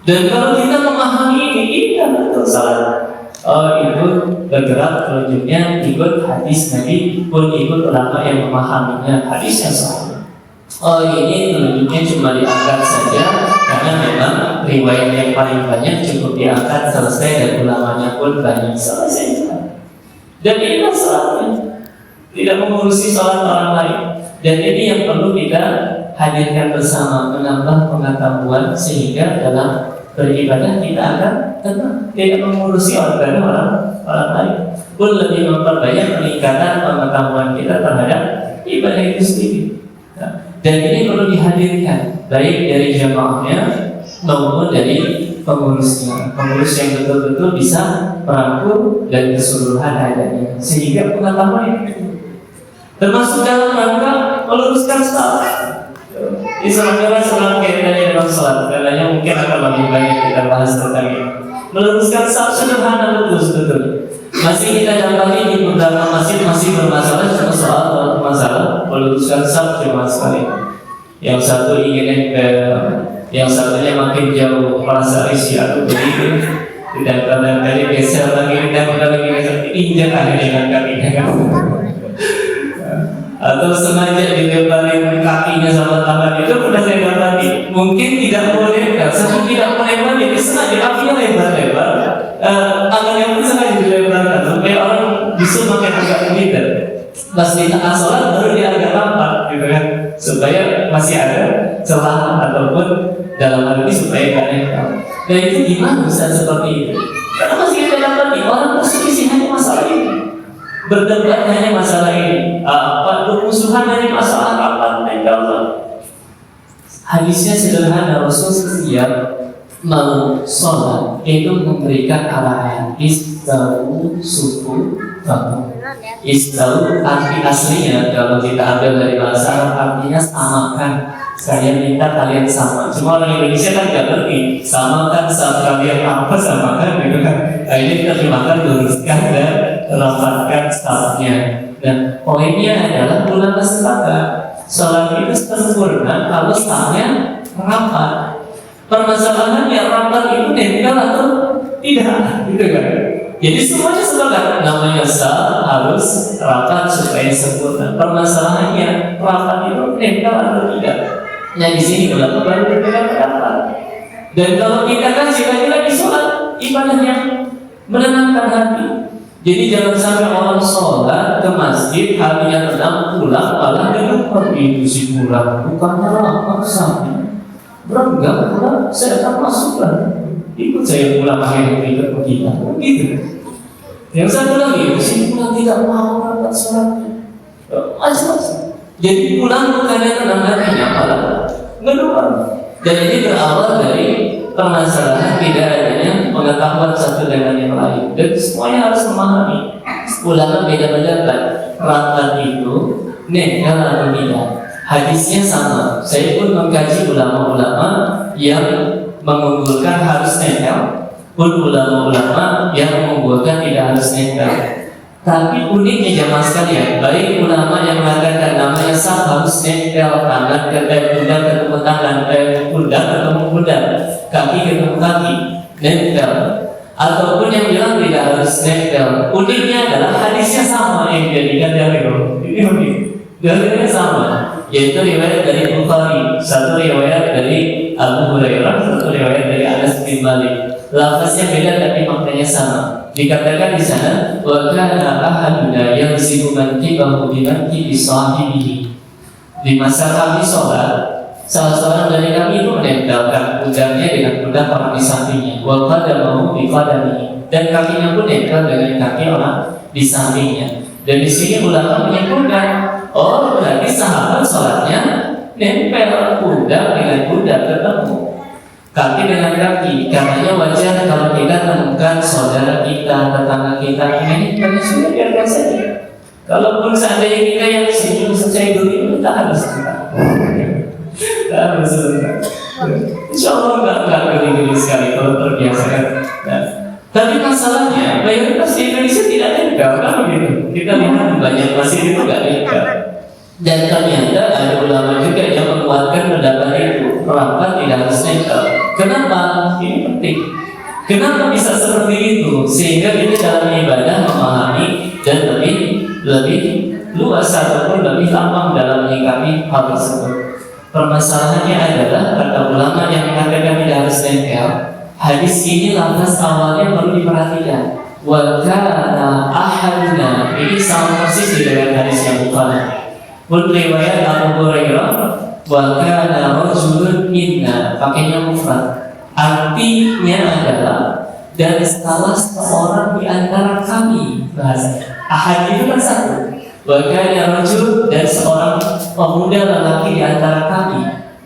Dan kalau kita memahami ini kan betul salah. Oh itu bergerak telunjuknya ikut hadis Nabi pun ikut ulama yang memahaminya hadis yang sahih. Oh ini telunjuknya cuma diangkat saja karena memang riwayat yang paling banyak cukup diangkat selesai dan ulamanya pun banyak selesai. Dan ini masalahnya tidak mengurusi sholat orang lain. Dan ini yang perlu kita hadirkan bersama, menambah pengetahuan sehingga dalam beribadah kita akan tenang, tidak mengurusi orang lain, pun lebih memperbanyak peningkatan pengetahuan kita terhadap ibadah itu sendiri. Dan ini perlu dihadirkan baik dari jamaahnya maupun dari pengurusnya, pengurus yang betul-betul bisa merangkum dan keseluruhan adanya, sehingga pengetahuan itu termasuk dalam rangka meluruskan salat. Islamnya salat kaitannya dengan salat, karena mungkin akan lebih banyak kita bahas tentang ini. Meluruskan salat sederhana betul. Masih kita dapati di beberapa masjid masih bermasalah cuma soal masalah meluruskan salat cuma sekali. Yang satu ingin yang satunya makin jauh merasa risih atau begitu. Tidak kadang-kadang geser lagi, tidak lagi geser, injak aja dengan kakinya kan. Atau sengaja dilebarin kakinya sama tangan itu pernah saya dapati. Mungkin tidak boleh, saking tidak boleh banget, jadi sengaja kakinya lebar-lebar, tangannya pun sengaja dilebarkan supaya orang bisa makin agak meter. Pas di tengah sholat baru dia agak rapat, gitu kan, supaya masih ada celah ataupun dalam hal ini supaya nggak nempel. Dan itu gimana bisa seperti itu? Karena masih kita dapati orang berselisih hanya masalah ini. Berdebat hanya masalah ini, bermusuhan hanya masalah kapan tanggal. Hadisnya sederhana, Rasul setiap mau sholat itu memberikan arahan istawu suku bangun. Istawu arti aslinya kalau kita ambil dari bahasa Arab artinya samakan. Saya minta kalian sama. Cuma orang Indonesia kan nggak ngerti. Samakan saat kalian apa samakan gitu kan. Nah, ini kita terjemahkan luruskan dan rapatkan staffnya. Dan poinnya adalah ulama sepakat sholat itu sempurna kalau staffnya rapat. Permasalahannya rapat itu nempel atau tidak, gitu kan? Jadi semuanya sepakat. Namanya sah harus rapat supaya sempurna. Permasalahannya rapat itu nempel atau tidak. Nah di sini ulama baru berbeda pendapat. Dan kalau kita kan lagi sholat ibadah yang menenangkan hati. Jadi jangan sampai orang sholat ke masjid hatinya tenang pulang malah lupa itu si pulang bukannya rapat sama. Berenggang pulang saya tak masukkan. Ikut saya pulang akhirnya ikut kita begitu. Yang satu lagi si pulang tidak mau rapat sholatnya. Asal. Jadi pulang bukannya tenang hatinya malah ngeluar. Dan ini berawal dari permasalahan tidak adanya pengetahuan satu dengan yang lain. Dan semuanya harus memahami. Ulama beda-beda kan. Rapat itu nempel atau tidak. Hadisnya sama. Saya pun mengkaji ulama-ulama yang mengunggulkan harus nempel, pun ulama-ulama yang mengunggulkan tidak harus nempel. Tapi uniknya jamaah sekalian, baik ulama yang mengatakan namanya sah harus nempel tangan pundak ketemu tangan, pundak ketemu pundak, kaki ketemu kaki, nempel. Ataupun yang bilang tidak harus nempel. Uniknya adalah hadisnya sama yang dijadikan dalil. Ini unik. Dalilnya sama. yaitu riwayat dari Bukhari, satu riwayat dari Abu Hurairah, satu riwayat dari Anas bin Malik. Lafaznya beda tapi maknanya sama. Dikatakan di sana, wa kana ahaduna yanzibu mankibahu bi mankibi sahibihi. Di masa kami sholat, salah seorang dari kami itu menempelkan pundaknya dengan pundak orang di sampingnya, wa qadamahu bi qadamihi, dan kakinya pun nempel dengan kaki orang di sampingnya. Dan di sini ulama menyimpulkan, oh berarti sahabat sholatnya nempel pundak dengan pundak, ketemu kaki dengan kaki. Karenanya wajar kalau kita temukan saudara kita, tetangga kita ini pada sudah biarkan saja. Kalaupun seandainya kita yang senyum saja dulu, kita harus insya Allah nggak geli-geli sekali kalau terbiasa kan. Tapi masalahnya mayoritas di Indonesia tidak nempel kan begitu. Kita lihat banyak masjid itu nggak nempel. Dan ternyata ada ulama juga yang menguatkan pendapat itu, rapat tidak harus nempel. Kenapa? Ini penting. Kenapa bisa seperti itu? Sehingga kita dalam ibadah memahami dan lebih luas ataupun lebih lapang dalam menyikapi hal tersebut. Permasalahannya adalah kata ulama yang mengatakan tidak harus nempel. Hadis ini lafaz awalnya perlu diperhatikan. Wa kana ahaduna, ini sama persis dengan hadis yang Bukhari. Pun riwayat Abu Hurairah, wa kana rajulun minna, pakainya mufrad. Artinya adalah dan salah seorang di antara kami, bahasanya. Ahad itu kan satu. Wa kana rajul, dan seorang pemuda lelaki di antara kami.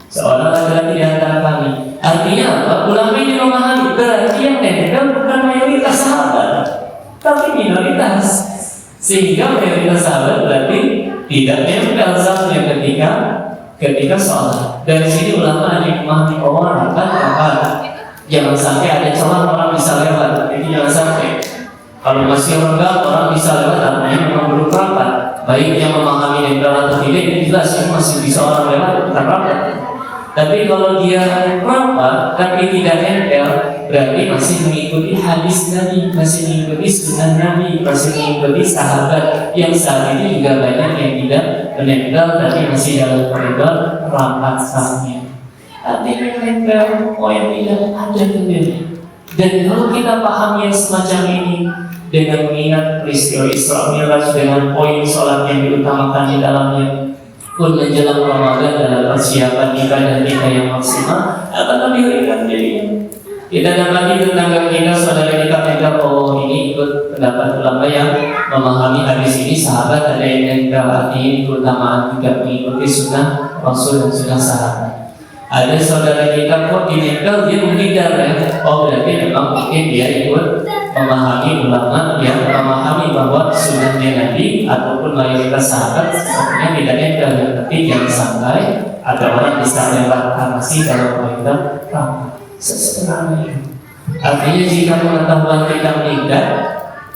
Seorang laki-laki di antara kami. Artinya apa? Ulama ini memahami berarti yang nempel bukan mayoritas sahabat, tapi minoritas. Sehingga mayoritas sahabat berarti tidak nempel sahabatnya ketika sholat. Dari sini ulama ada memahami orang rapat. Jangan sampai ada celah orang bisa lewat. Jadi jangan sampai. Kalau masih renggang orang bisa lewat, artinya memang belum rapat. Baik yang memahami nempel atau tidak itu jelas, masih bisa orang lewat bukan rapat. Tapi kalau dia rapat tapi tidak nempel, berarti masih mengikuti hadis Nabi, masih mengikuti sunnah Nabi, masih mengikuti sahabat yang saat ini juga banyak yang tidak menempel tapi masih dalam koridor rapat sahamnya. Artinya menempel poin tidak ada sendiri. Dan kalau kita pahami yang semacam ini dengan mengingat peristiwa Isra Mi'raj dengan poin sholat yang diutamakan di dalamnya, pun menjelang Ramadan dalam persiapan ibadah kita yang maksimal akan lebih ringan jadinya. Kita dapati tetangga kita, saudara kita menganggap oh ini ikut pendapat ulama yang memahami hadis ini, sahabat ada yang nempel, artinya keutamaan juga mengikuti sunnah Rasul dan sunnah sahabat. Ada saudara kita kok dinempel dia menghindar ya, oh berarti memang mungkin dia ikut memahami ulama yang memahami bahwa sunnahnya Nabi ataupun mayoritas sahabat sebenarnya tidak nempel, tapi jangan sampai ada orang bisa lewat masih dalam koridor rapat. Sesederhana itu. Artinya jika pengetahuan kita meningkat,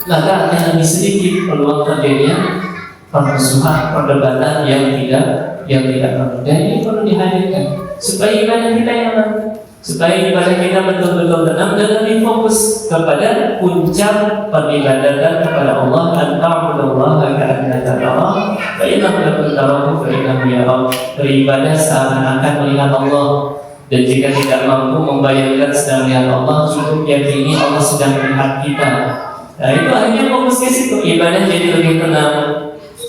maka akan lebih sedikit peluang terjadinya permusuhan, perdebatan yang tidak perlu. Dan ini perlu dihadirkan supaya ibadah kita nyaman, supaya ibadah kita betul-betul tenang dan lebih fokus kepada puncak peribadatan kepada Allah. Anta'budallaha ka'annaka tarahu fa in lam takun tarahu fa innahu yaraka. Beribadah seakan-akan melihat Allah, dan jika tidak mampu membayangkan sedang melihat Allah, cukup yakini Allah sedang melihat kita. Nah itu hanya fokus ke situ, ibadah jadi lebih tenang.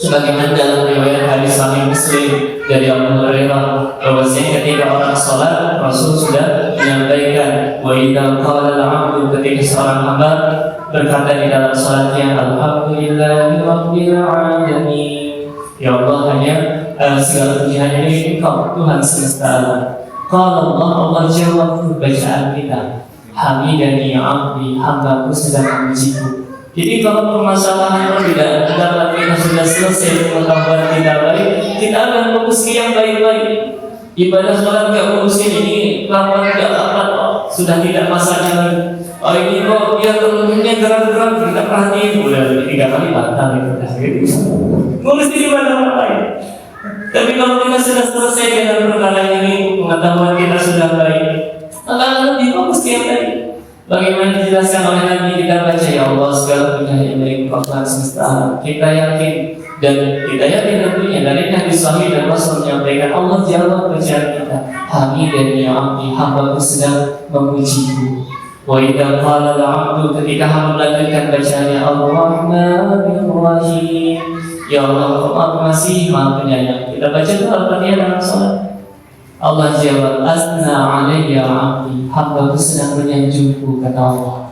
Sebagaimana dalam riwayat hadis Sahih Muslim dari Abu Hurairah, bahwasanya ketika orang sholat, Rasul sudah menyampaikan, wa idza qala al-'abdu, ketika seorang hamba berkata di dalam sholatnya, alhamdulillahi rabbil alamin, ya Allah hanya segala puji hanya milik Engkau Tuhan semesta alam. Qala Allah jawab bacaan kita, hamidani abdi, hambaku sedang memujiku. Jadi kalau permasalahan tidak dapat kita sudah selesai, pengetahuan kita baik, kita akan fokus ke yang baik-baik. Ibadah sholat gak fokusin ini, lapan gak lapan, sudah tidak masanya lagi. Oh ini kok dia telurnya gerak-gerak, kita perhatiin, udah 3 kali batal itu. Fokus di ibadah orang lain. Tapi kalau kita sudah selesai dengan perkara ini, pengetahuan kita sudah baik, maka lebih fokus ke yang baik. Bagaimana dijelaskan oleh Nabi, kita baca ya Allah segala puji hanya milik Tuhan semesta alam. Kita yakin dan kita yakin tentunya Dari hadis sahih dan Rasul menyampaikan, Allah jawab bacaan kita, hamidan ya abdi, hamba sedang memujiku. Wa idza qala al-'abdu, ketika hamba melanjutkan bacaannya, Ar-Rahmanir Rahim, ya Allah Maha Pengasih Maha Penyayang. Kita baca itu Al-Fatihah dalam salat. Allah jawab, asna alayya abdi, hamba sedang menyanjungku, kata Allah.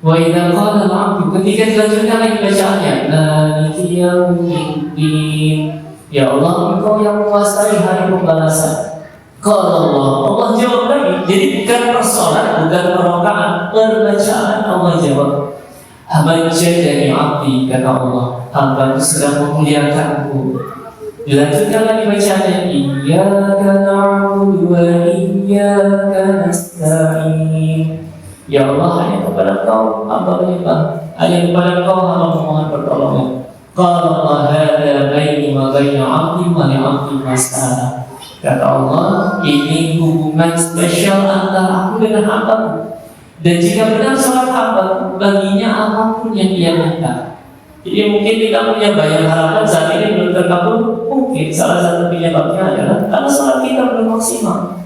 Wa idza qala al-'abdu, ketika dilanjutkan lagi bacaannya, maliki yaumiddin, ya Allah Engkau yang menguasai hari pembalasan. Qala Allah jawab lagi. Jadi bukan persoalan, bukan perrokaan, perbacaan Allah jawab. Hamajadani abdi, kata Allah, hamba sedang memuliakanku. Dilanjutkan lagi bacaannya, iyyaka na'budu wa iyyaka nasta'in. Ya Allah, hanya kepada Kau hamba menyembah, hanya kepada Kau hamba memohon pertolongan. Qala Allah, hadza baini wa baina 'abdi wa li 'abdi mas'ala. Kata Allah, ini hubungan spesial antara aku dengan hamba. Dan jika benar sholat hamba, baginya apapun yang dia minta. Jadi mungkin kita punya banyak harapan saat ini belum terkabul. Mungkin salah satu penyebabnya adalah karena sholat kita belum maksimal.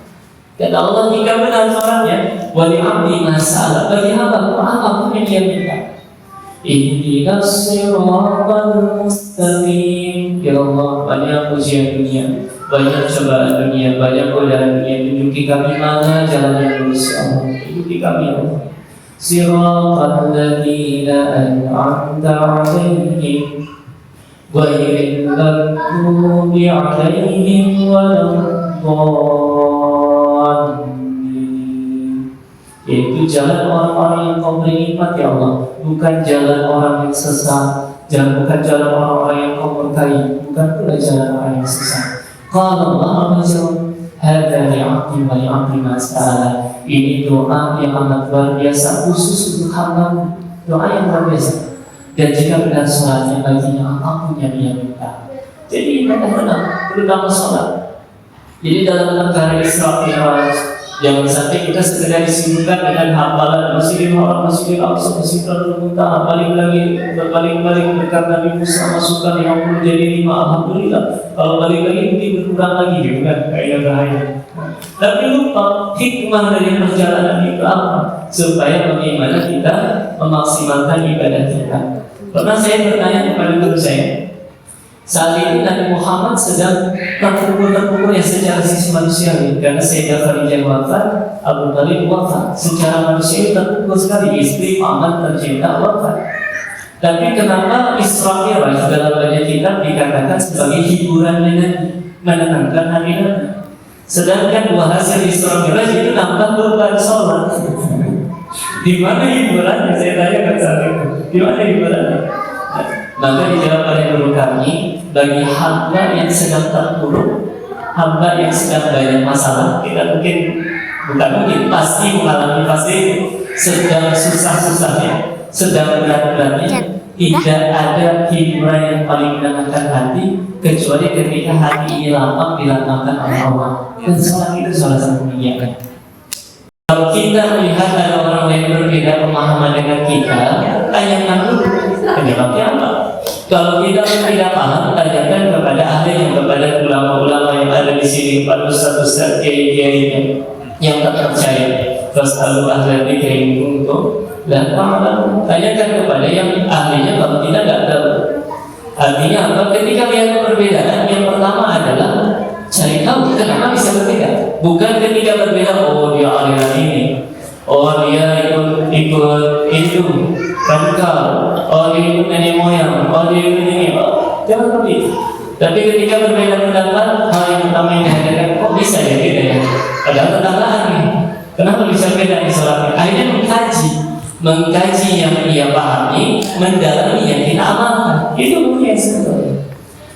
Kata Allah, jika benar sholatnya, wali abdi masalah, bagi hamba apapun yang dia minta. Ihdinas siratal mustaqim. Ya Allah, banyak ujian dunia, banyak cobaan dunia, banyak godaan dunia. Tunjuki kami mana jalan yang lurus, Allah. Tunjuki kami, Allah. Siratal ladzina an'amta 'alaihim ghairil maghdubi 'alaihim waladdallin. Yaitu jalan orang-orang yang Kau beri nikmat, ya Allah, bukan jalan orang yang sesat, bukan jalan orang-orang yang Kau berkahi, bukan pula jalan orang yang sesat. Qala Allah jawab, hadza li 'abdi wa li 'abdi mas'ala. Ini doa yang amat luar biasa khusus untuk hamba, doa yang luar biasa. Dan jika benar sholatnya, baginya apapun yang dia minta. Jadi benar-benar terutama sholat. Jadi dalam negara Isra Mi'raj, jangan sampai kita sekedar disibukkan dengan hafalan Masjidil Haram, Masjidil Aqsa, Sidratul Muntaha, balik-balik dekat Nabi Musa, masukkan 50 jadi 5, alhamdulillah. Kalau balik lagi mungkin berkurang lagi, gitu kan, kaidah bahaya. Tapi lupa hikmah dari perjalanan itu apa? Supaya bagaimana kita memaksimalkan ibadah kita. Pernah saya bertanya kepada guru saya, saat ini Nabi Muhammad sedang terpukul ya secara sisi manusiawi, karena Sayyidah Khadijah wafat, Abu Talib wafat. Secara manusiawi terpukul sekali, istri paman tercinta wafat. Tapi kenapa Isra Mi'raj dalam banyak kitab dikatakan sebagai hiburan Nabi, menenangkan hati Nabi? Sedangkan dua hasil Isra Mi'raj itu nampak beban sholat. Di mana hiburannya? Saya tanyakan saat itu. Di mana hiburannya? Maka dijawab oleh guru kami, bagi hamba yang sedang terpuruk, hamba yang sedang banyak masalah, kita bukan pasti mengalami fase sedang susah-susahnya, sedang berat-beratnya. Tidak ada hiburan yang paling menenangkan hati kecuali ketika hati ini lapang dilapangkan oleh Allah. Dan sholat itu salah satu mengiyakan. Kalau kita melihat ada orang lain berbeda pemahaman dengan kita, tanyakan dulu penyebabnya apa. Kalau kita tidak paham, tanyakan kepada ahli, kepada ulama-ulama yang ada di sini, pada ustaz-ustaz, kiai-kiai yang tak percaya. Fasalu ahla dzikri untuk dan ta'lamun. Tanyakan kepada yang ahlinya, kalau tidak tahu. Artinya apa? Ketika lihat perbedaan, yang pertama adalah cari tahu kenapa bisa berbeda. Bukan ketika berbeda, oh dia aliran ini, oh dia ikut itu radikal, oh dia ikut nenek moyang, oh dia ikut ini, oh, jangan begitu. Tapi ketika berbeda pendapat, hal yang pertama yang dihadirkan, kok bisa ya beda ya? Padahal tetanggaan nih, kenapa bisa beda di sholatnya? Akhirnya mengkaji yang ia pahami, mendalami yang kita amalkan. Itu mungkin sebetulnya.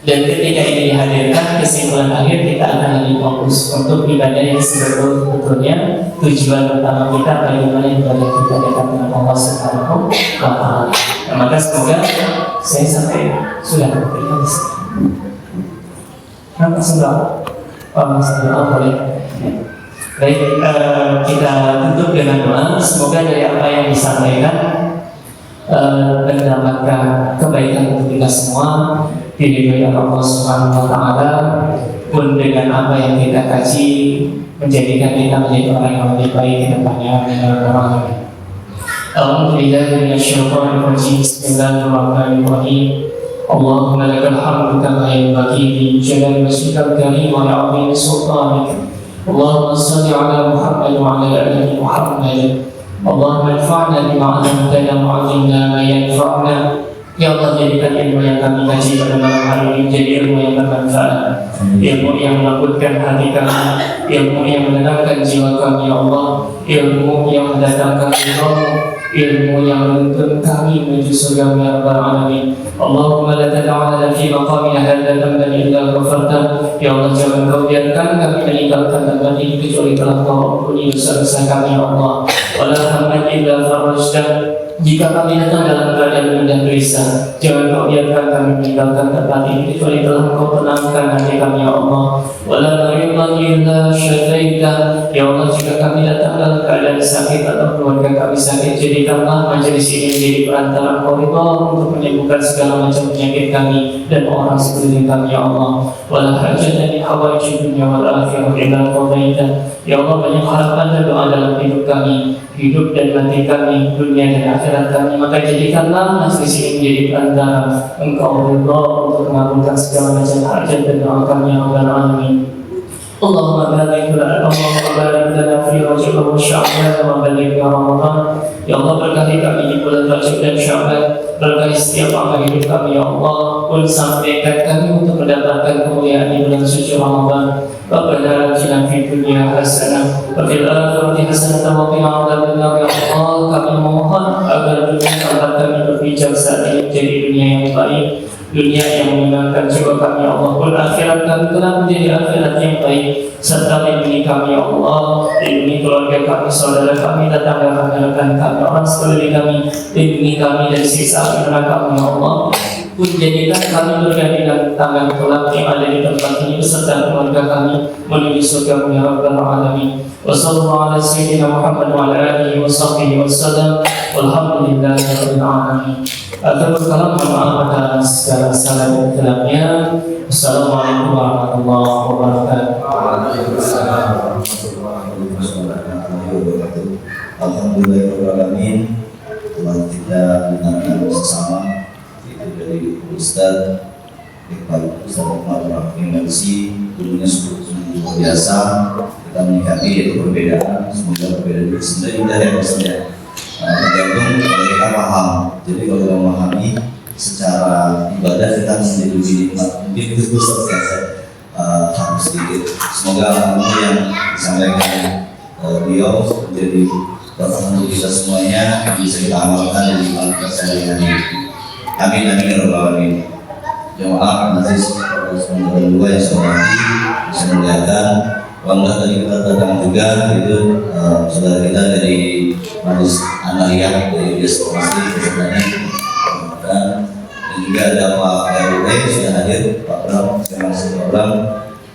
Dan ketika ini dihadirkan, kesimpulan akhir kita akan lebih fokus untuk ibadah yang sebetulnya tujuan utama kita bagaimana ibadah kita dekat dengan Allah Subhanahu wa Ta'ala. Maka semoga saya sampai sudah terima kasih. Kenapa sudah? Boleh. Baik, kita tutup dengan doa. Semoga dari apa yang disampaikan mendapatkan kebaikan untuk kita semua. diridhoi Allah Subhanahu wa taala, pun dengan apa yang kita kaji menjadikan kita menjadi orang yang lebih baik ke depannya. Amin ya rabbal alamin. A'udzu billahi minasyaitonir rajim. Bismillahirrahmanirrahim. Allahumma lakal hamdu kama yanbaghi li jalali wajhikal karim wa li'azimi sultanik. Allahumma shalli ala Muhammad wa ala ali Muhammad. Allahumma anfa'na bima 'allamtana wa 'allimna ma yanfa'una. Ya Allah, jadikan ilmu yang kami kaji pada malam hari ini menjadi ilmu yang bermanfaat, ilmu yang melembutkan hati kami, ilmu yang menenangkan jiwa kami, ya Allah, ilmu yang mendatangkan ridha-Mu, ilmu yang menuntun kami menuju surga ya rabbal alamin. Allahumma la tad'alna fi maqamina hadza dhanban illa ghafarta. Ya Allah, jangan Kau biarkan kami meninggalkan dhanban ini kecuali telah Kau ampuni dosa-dosa kami, ya Allah. Wala hamdan illa farajta. Jika kami datang dalam keadaan rendah gelisah, jangan Kau biarkan kami meninggalkan tempat ini kecuali telah Kau tenangkan hati kami, ya Allah. Wala maridan illa syafaita. Ya Allah, jika kami datang dalam keadaan sakit atau keluarga kami sakit, jadikanlah majelis ini menjadi perantara koridor untuk menyembuhkan segala macam penyakit kami dan orang sekeliling kami, ya Allah. Wala hajatan min hawaijid dunya wal akhirah illa qadaita. Ya Allah, banyak harapan dan doa dalam hidup kami, hidup dan mati kami, dunia dan akhirat kami, maka jadikanlah majelis ini menjadi perantara Engkau ridha untuk mengabulkan segala macam hajat dan doa kami, ya rabbal alamin. Allahumma barik lana fi Rajab wa Sya'ban wa baligh Ramadan. Ya Allah, berkahi kami di bulan Rajab dan Sya'ban, berkahi setiap amal hidup kami, ya Allah, pun sampaikan kami untuk mendapatkan kemuliaan di bulan suci Ramadan. Rabbana atina fid dunya hasanah wa fil akhirati hasanah wa qina adzabannar. Ya Allah, kami memohon agar dunia tempat kami berpijak saat ini menjadi dunia yang baik, dunia yang menyenangkan jiwa kami, ya Allah, pun akhirat kami telah menjadi akhirat yang baik, serta lindungi kami, ya Allah, lindungi keluarga kami, saudara kami, tetangga kami, rekan kami, orang sekeliling kami, lindungi kami dari siksa api neraka, ya Allah. Pun jadikan kami berganti dengan tangan kelak yang ada di tempat ini beserta keluarga kami menuju surga ya rabbal alamin. Wassallallahu ala sayyidina Muhammad wa ala alihi wa sahbihi wasallam. Walhamdulillahi rabbil alamin. Akhirul kalam, mohon maaf atas segala salah dan kelapnya. Assalamualaikum warahmatullahi wabarakatuh. Waalaikumsalam warahmatullahi wabarakatuh. Alhamdulillahirrahmanirrahim. Telah kita dengarkan bersama dari Ustaz Iqbal Ustaz Muhammad Rahim Mersi, gurunya sungguh luar biasa. Kita menyikapi yaitu perbedaan, semoga perbedaan itu sebenarnya indah ya maksudnya. Tergantung kalau kita paham. Jadi kalau kita memahami secara ibadah kita menjadi lebih nikmat. Mungkin itu Ustaz yang saya harus sedikit. Semoga apa yang disampaikan beliau menjadi bahan untuk kita semuanya yang bisa kita amalkan dan dilakukan sehari-hari. Amin amin ya rabbal alamin. Jemaah majlis yang dua yang saya hormati, bisa melihatkan bangga tadi kita datang juga itu saudara kita dari majlis Analiyah dari Destinasi Keselamatan, dan juga ada Pak RW sudah hadir, Pak Bram, terima kasih Pak Bram.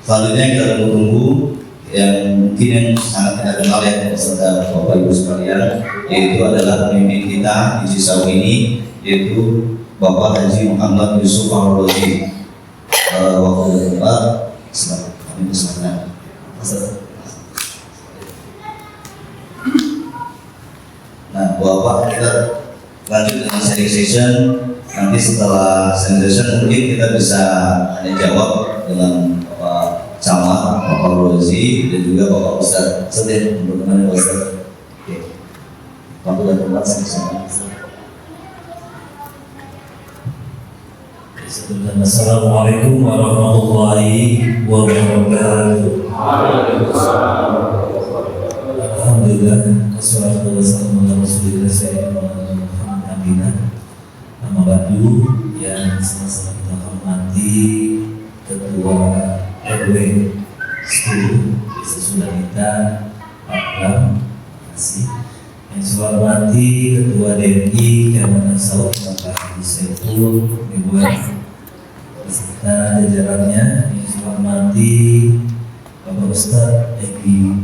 Selanjutnya kita tunggu yang mungkin yang sangat kita kenal ya beserta Bapak Ibu sekalian, yaitu adalah pemimpin kita di Cisauk ini, yaitu Bapak Haji Muhammad Yusuf Al-Rozi. Waktu dan tempat, kami persilakan. Nah, Bapak kita lanjut dengan sharing session. Nanti setelah sharing session mungkin kita bisa tanya jawab dengan Bapak Camat, Bapak Rozi, dan juga Bapak Ustaz. Sedia untuk menemani Ustaz. Oke. Waktu dan tempat saya persilakan. Assalamualaikum warahmatullahi wabarakatuh. Alhamdulillah, wassalatu wassalamu ala rasulillah Muhammad Aminah. Nama Badu yang sama-sama kita hormati Ketua RW 10 Desa Sulanita Pak Bram, terima kasih. Yang saya hormati Ketua DMI Keamanan Saud Bapak Haji Saiful Mewah beserta jajarannya, yang saya hormati Bapak Ustaz Egi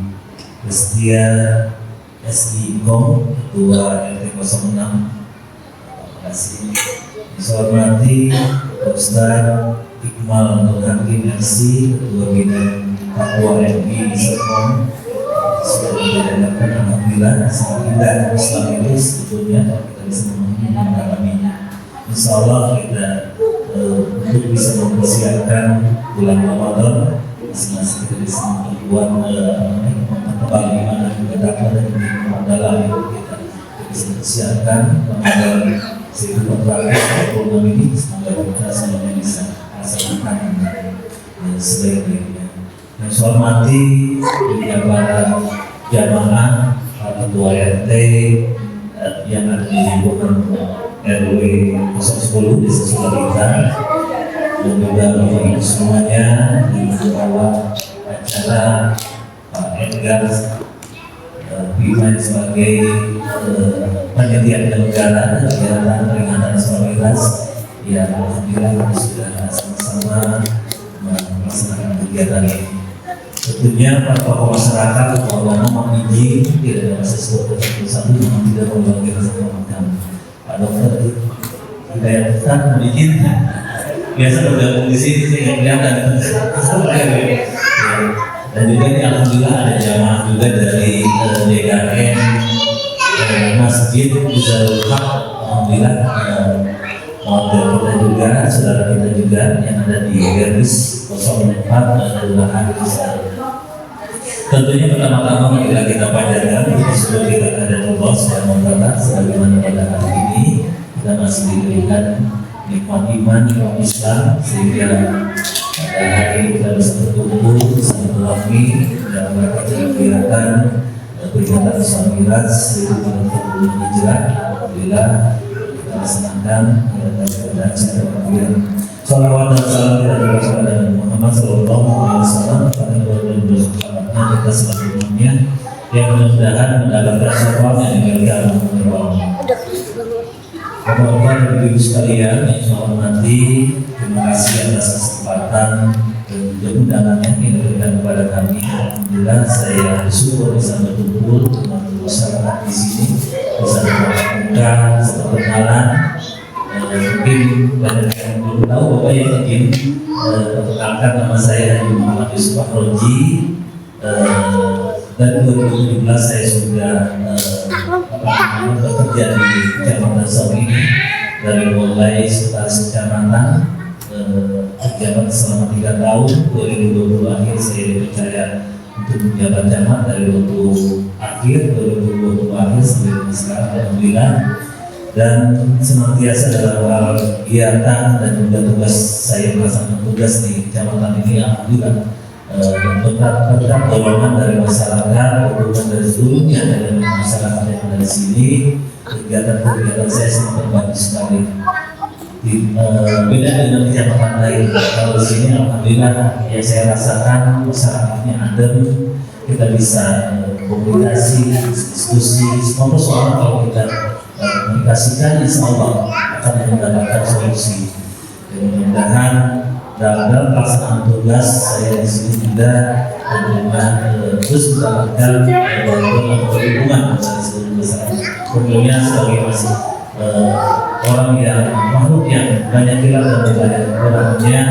Bestia SI Kom, Ketua RT 06, terima kasih. Saya hormati Ustaz Iqmal Nur Hakim MC, Ketua Bidang Papua MI Serpong. Sudah diadakan, alhamdulillah sangat indah Islam itu sebetulnya kita bisa mengalaminya. Insya Allah kita untuk bisa mempersiapkan bulan Ramadan, masing-masing kita bisa membuat tebal iman dan juga dapat dan dalam itu kita bisa mempersiapkan Ramadan sehingga kontraknya program ini semoga kita semuanya bisa laksanakan sebaik-baiknya. Yang saya hormati juga para jamaah, para ketua RT yang ada di lingkungan RW 010 Desa Sukarita, dan juga Bapak Ibu semuanya di bawah acara Pak Edgar Bima sebagai panitia penyelenggara kegiatan peringatan Islam Mi'raj yang alhamdulillah sudah sama-sama melaksanakan kegiatan ini. Tentunya para tokoh masyarakat kalau ngomong izin tidak ada masa sebut satu memang tidak perlu lagi rasa memakan. Pak Dokter Hidayat izin biasa bergabung di sini saya kelihatan. Dan juga ini alhamdulillah ada jamaah juga dari DKM Masjid Izalul Haq, alhamdulillah model kita juga, saudara kita juga yang ada di Garis 04 Kelurahan Izalul. Tentunya pertama-tama marilah kita panjatkan sebelum kita ada Allah Subhanahu wa taala, sebagaimana pada hari ini kita masih diberikan nikmat iman, nikmat Islam, sehingga pada hari ini kita bisa berkumpul silaturahmi dalam rangka kegiatan peringatan Islam Mi'raj yaitu pada bulan Hijrah. Alhamdulillah kita laksanakan pada acara pemberian sholawat dan salam kita kepada Muhammad Sallallahu Alaihi Wasallam pada bulan bersahabatnya kita selanjutnya yang mudah-mudahan mendapatkan syafaat yang dimiliki Allah. Bapak-bapak dan ibu sekalian yang saya hormati, terima kasih atas kesempatan dan juga undangannya yang diberikan kepada kami. Alhamdulillah saya bersyukur bisa berkumpul dengan masyarakat di sini, bisa bertatap muka, bisa berkenalan. Mungkin banyak yang belum tahu Bapak yang ingin perkenalkan nama saya Haji Muhammad Yusuf Roji. Dan 2017 saya sudah bekerja di Kecamatan Sawi ini dari mulai sekretaris kecamatan jabat selama 3 tahun. 2020 akhir saya dipercaya untuk menjabat camat dari 2020 akhir 2020 akhir sampai sekarang alhamdulillah, dan senantiasa dalam hal kegiatan dan juga tugas saya melaksanakan tugas di kecamatan ini alhamdulillah. Dan berkat dorongan dari masyarakat, dukungan dari seluruhnya dari masyarakat yang ada di sini, kegiatan-kegiatan saya sangat bagus sekali. Beda dengan kecamatan lain, kalau di sini alhamdulillah yang saya rasakan masyarakatnya adem, kita bisa komunikasi, diskusi, semua persoalan kalau kita komunikasikan insya Allah akan mendapatkan solusi. Mudah-mudahan dalam pelaksanaan tugas saya di sini juga terus mendapatkan bantuan atau dukungan dari seluruh masyarakat. Tentunya sebagai masih orang yang makhluk yang banyak hilang dan banyak kurangnya,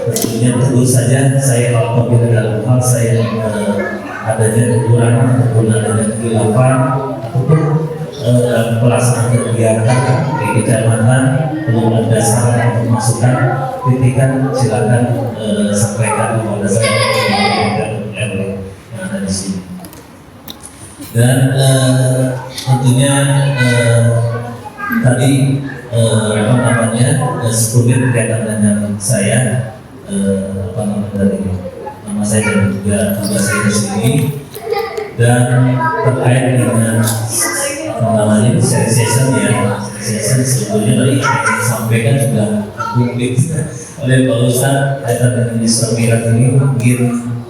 tentunya tentu saja saya apabila dalam hal saya adanya kekurangan ataupun adanya kehilapan ataupun pelaksanaan kegiatan di kecamatan belum ada saran untuk masukan kritikan, silakan sampaikan kepada saya yang ada di sini. Dan tentunya tadi sebelumnya berkaitan dengan saya dari nama saya dan juga tugas saya di sini, dan terkait dengan session ya, session sebetulnya tadi disampaikan sudah publik oleh Pak Ustaz kaitan dengan Islam Mi'raj ini. Mungkin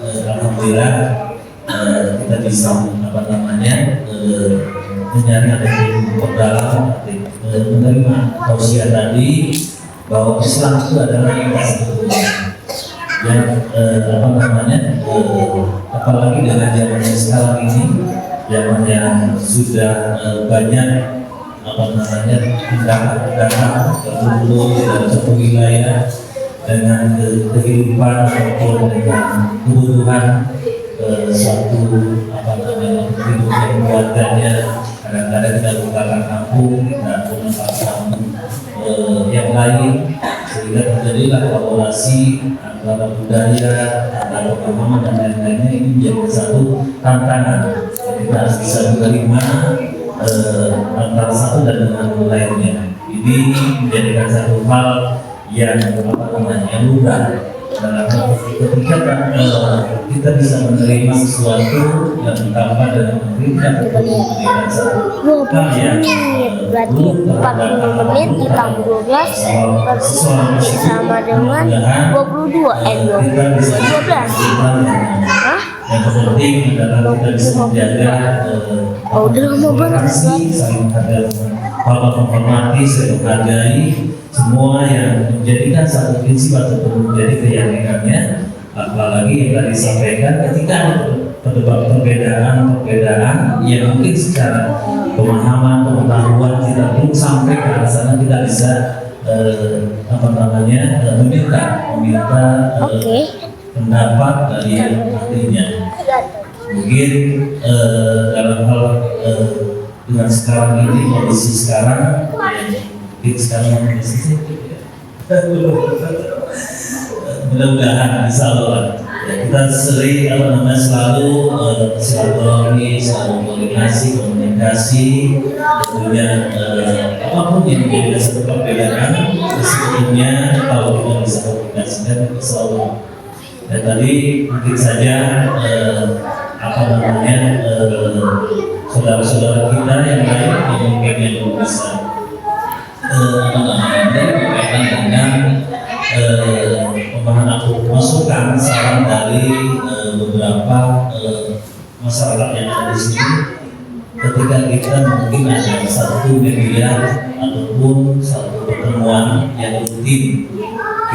alhamdulillah kita bisa menyaring ataupun memperdalam menerima tausiah tadi bahwa Islam itu adalah ibadah sebetulnya yang apalagi dengan zaman sekarang ini, zaman yang sudah banyak tindakan tertentu dalam satu wilayah dengan kehidupan ataupun dengan kebutuhan suatu kehidupan keluarganya. Kadang-kadang kita bukakan kampung, kita menempatkan yang lain, sehingga terjadilah kolaborasi antara budaya, antara pemahaman dan lain-lainnya. Ini menjadi satu tantangan. Kita harus bisa menerima antara satu dan dengan lainnya. Ini menjadikan satu hal yang mudah dalam ketika kita bisa menerima sesuatu dan ditambah dengan memberikan satu hal yang berarti 45 menit ditambah 12 sama dengan 12. Hah? Yang terpenting adalah kita bisa menjaga udah lama banget saling menghargai, menghormati, saling menghargai semua yang menjadikan satu prinsip ataupun menjadi keyakinannya. Apalagi yang tadi disampaikan, ketika ada perbedaan yang mungkin secara pemahaman, pengetahuan kita belum sampai ke arah sana, kita bisa meminta pendapat dari yang artinya. Mungkin dalam hal dengan sekarang ini, kondisi sekarang sekarang kondisi mudah-mudahan insya Allah kita sering selalu silaturahmi, selalu komunikasi, tentunya apapun yang menjadi satu perbedaan sebetulnya kalau kita bisa komunikasikan insya Allah. Dan tadi mungkin saja saudara-saudara kita yang lain yang mungkin yang bisa berkaitan dengan masukan saran dari beberapa masyarakat yang ada di sini. Ketika kita mungkin ada satu media ataupun satu pertemuan yang rutin,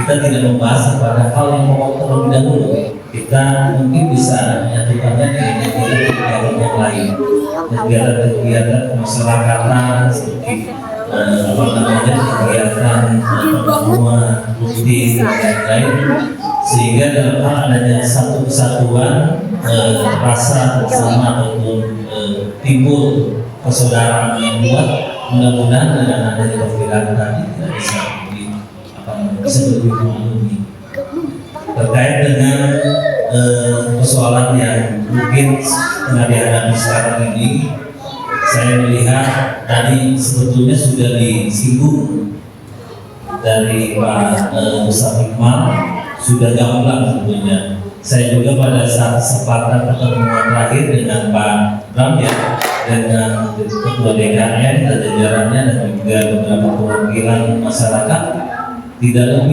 kita tidak membahas pada hal yang pokok terlebih dahulu. Kita mungkin bisa menyatukannya dengan kegiatan yang lain, kegiatan kemasyarakatan seperti kegiatan pertemuan rutin dan lain, sehingga dalam hal adanya satu kesatuan rasa bersama ataupun timbul persaudaraan yang kuat. Mudah-mudahan dengan adanya perkiraan tadi kita bisa lebih memahami terkait dengan persoalan yang mungkin tengah dihadapi sekarang ini. Saya melihat tadi sebetulnya sudah disinggung dari Pak Ustaz Iqmal, sudah gamblang sebetulnya. Saya juga pada saat kesempatan pertemuan terakhir dengan Pak Bram dengan Ketua DKN dan jajarannya dan juga beberapa perwakilan masyarakat, tidak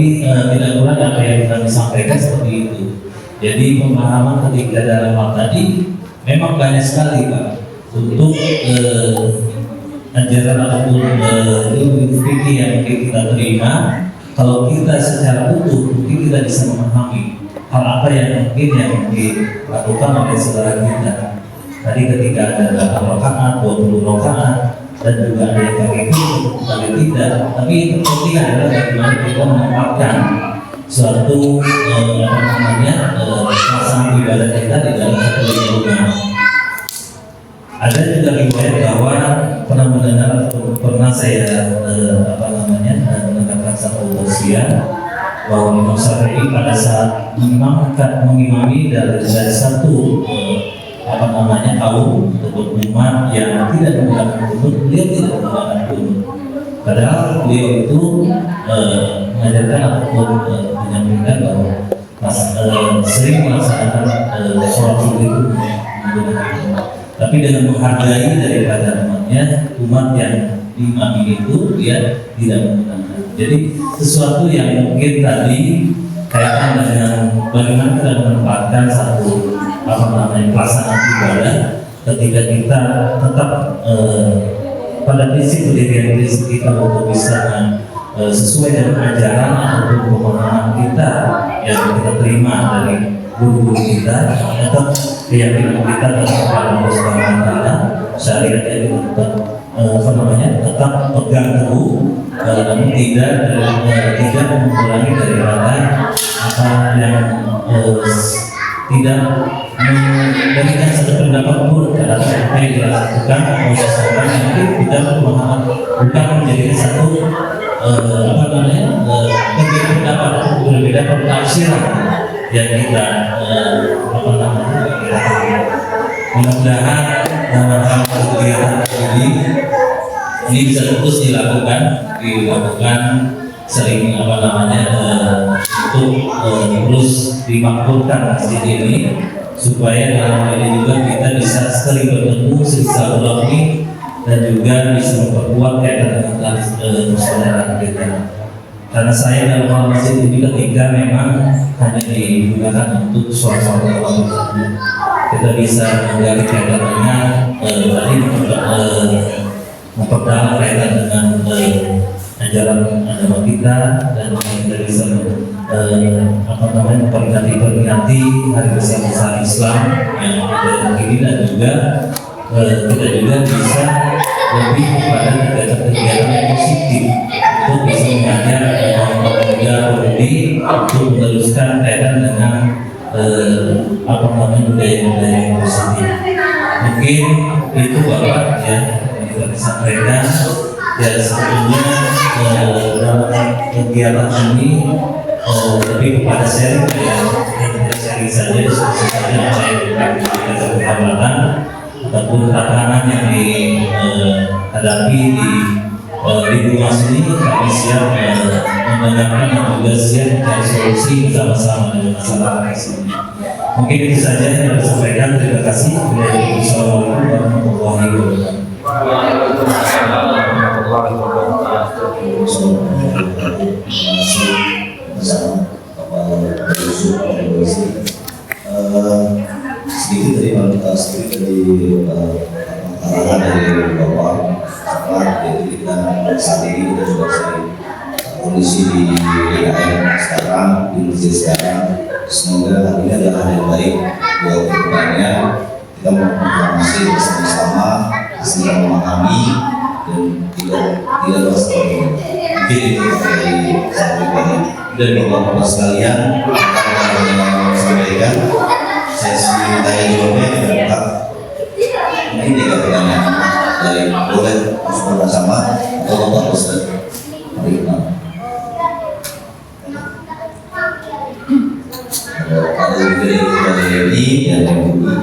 kurang apa yang kami sampaikan seperti itu. Jadi pemahaman ketika dalam hal tadi memang banyak sekali Pak untuk ajaran ataupun ilmu fikih yang mungkin kita terima. Kalau kita secara utuh mungkin kita bisa memahami hal apa yang mungkin dilakukan oleh saudara kita. Tadi ketika ada 8 rakaat, 20 rakaat, dan juga ada yang pakai tapi tidak. Tapi penting adalah bagaimana kita menempatkan suatu pelaksanaan ibadah kita di dalam satu lingkungan. Ada juga riwayat bahwa pernah saya mendengarkan satu usia bahwa Imam Syafi'i pada saat mengimami dari satu kaum ataupun umat yang tidak menggunakan kunut, beliau tidak menggunakan kunut. Padahal beliau itu mengajarkan ataupun menyampaikan bahwa sering melaksanakan sholat subuh itu menggunakan kunut. Tapi dengan menghargai daripada umat yang diimami itu, dia tidak menggunakan. Jadi sesuatu yang mungkin tadi kaitan dengan bagaimana kita menempatkan satu pelaksanaan ibadah ketika kita tetap pada prinsip pendirian kita untuk bisa sesuai dengan ajaran ataupun pemahaman kita yang kita terima dari guru kita, tetap keyakinan kita terhadap Allah Subhanahu wa Ta'ala, syariat yang tetap tetap pegang teguh, namun tidak mengurangi daripada apa yang tidak memberikan satu pendapat pun terhadap apa yang dilakukan oleh seseorang yang mungkin tidak pemahaman, bukan menjadi satu berbeda pendapat, berbeda penafsiran yang kita mudah-mudahan dalam kegiatan ini bisa terus dilakukan sering untuk terus dimakmurkan masjid ini, supaya dalam hal ini juga kita bisa sering bertemu, silaturahmi, dan juga bisa memperkuat kaitan dengan persaudaraan kita. Karena saya dalam hal masjid ini ketika memang hanya digunakan untuk sholat kita bisa menggali kaitan dengan memperdalam kaitan dengan ajaran agama kita, dan kita bisa memperingati hari besar Islam yang ada ini, dan juga kita juga bisa lebih kepada kegiatan yang positif untuk bisa mengajar untuk meneruskan kaitan dengan budaya-budaya yang positif. Mungkin itu Bapak ya kita disampaikan. Ya sebetulnya dalam kegiatan ini lebih kepada sharing sharing saja, diskusi saja apa yang kita perhatikan ataupun tantangan yang dihadapi di rumah sini. Kami siap mendengarkan dan juga siap mencari solusi bersama-sama dengan masyarakat di sini. Mungkin itu saja yang saya sampaikan. Terima kasih. Wassalamualaikum warahmatullahi wabarakatuh. Sedikit dari arahan dari Bapak Saat, jadi kita saat ini kita sudah sering kondisi di DKM sekarang, di masjid sekarang. Semoga hal ini adalah hal yang baik buat kedepannya. Kita menginformasi bersama-sama, saling memahami, dan tidak bersepakat. Mungkin itu dari saya pribadi. Dan Bapak-Bapak sekalian akan sampaikan sesi tanya jawabnya kita mungkin 3 pertanyaan dari boleh bersama atau Bapak Ustaz. Mari kita. Kalau dari ini yang Ibu,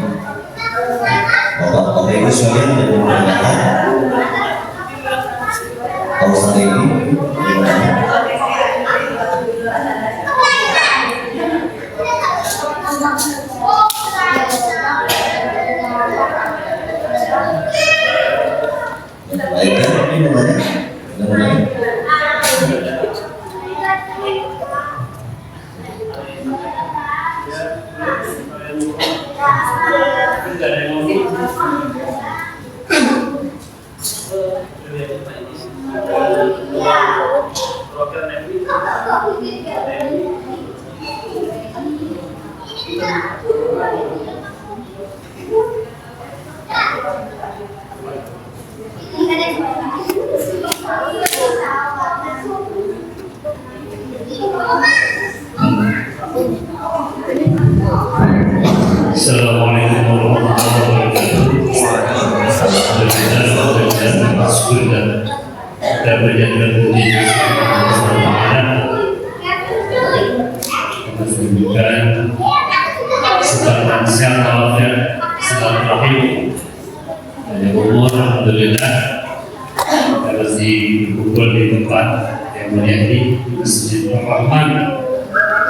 Bapak Ibu sekalian yang bermanfaat, Pak Ustaz ini Assalamualaikum warahmatullahi wabarakatuh. Kita berjalan puji menunjukkan sekarang siapa silaturahim dari umur. Alhamdulillah kita masih berkumpul di tempat yang mulia ini, Masjid Ar-Rahman,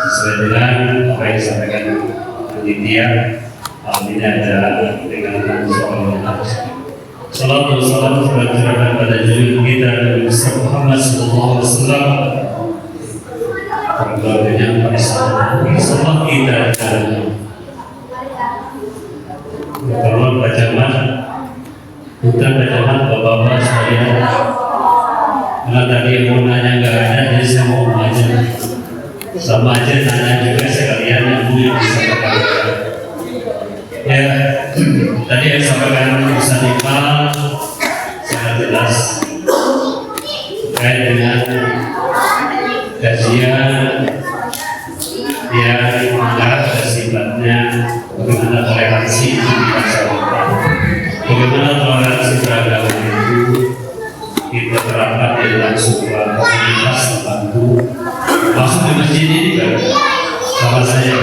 sesuai dengan apa yang disampaikan panitia. Ini adalah dengan salatu wassalam kepada junjungan kita Nabi Muhammad sallallahu alaihi wasallam. Keluarganya Rasulullah kita kalau bacaman putra bacaman bapak-bapak sekalian. Karena tadi yang mau nanya nggak ada, jadi saya mau aja sama aja nanya juga sekalian yang bisa disampaikan. Ya, tadi yang disampaikan Ustaz Iqbal sangat jelas. bagaimana toleransi itu dilaksanakan, bagaimana toleransi beragama itu kita terapkan di dalam sebuah komunitas tertentu. Maksud di masjid ini kan, sama saya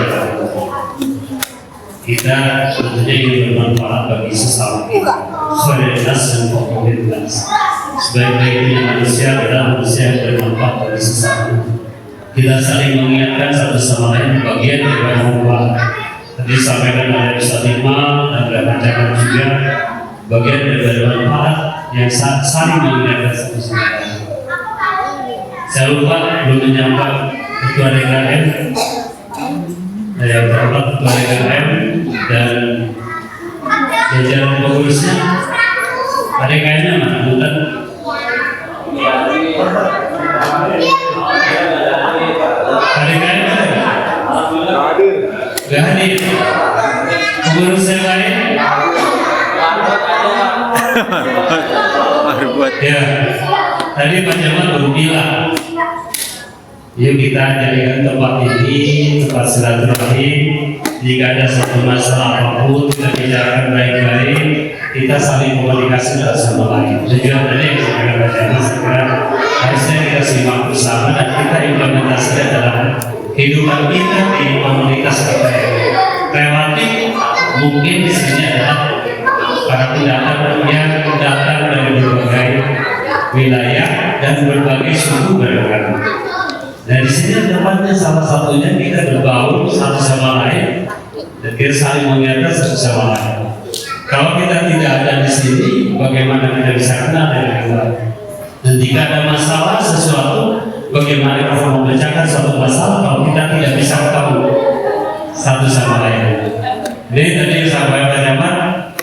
kita tentunya ingin bermanfaat bagi sesama kita. Solidaritas dan komunitas. Sebaik-baiknya manusia adalah manusia yang bermanfaat bagi sesama. Kita saling mengingatkan satu sama lain bagian dari Allah. Tadi sampaikan oleh Ustaz Iqmal dan rekan-rekan juga bagian dari manfaat yang saling mengingatkan satu sama lain. Saya lupa belum menyapa Ketua DKM, saya berharap Ketua DKM dan jajaran pengurusnya. Ada kayaknya mana? Bukan? Ada kayaknya? Gak hadir. Pengurus yang lain? Ya, tadi Pak Jamal baru bilang, yuk kita jadikan tempat ini tempat silaturahim. Jika ada satu masalah apapun kita bicarakan baik-baik, kita saling komunikasi satu sama lain. Tujuan tadi yang saya katakan segera harusnya kita simak bersama dan kita implementasikan dalam kehidupan kita di komunitas kita. Relatif mungkin di sini adalah para pendatang yang datang dari berbagai wilayah dan berbagai suku beragama. Nah di sini tempatnya salah satunya kita berbaur satu sama lain dan kita saling mengingatkan satu sama lain. Kalau kita tidak ada di sini, bagaimana kita bisa kenal dengan Allah? Dan jika ada masalah sesuatu, bagaimana kita memecahkan suatu masalah kalau kita tidak bisa ketemu satu sama lain? Jadi tadi sahabat Jamal,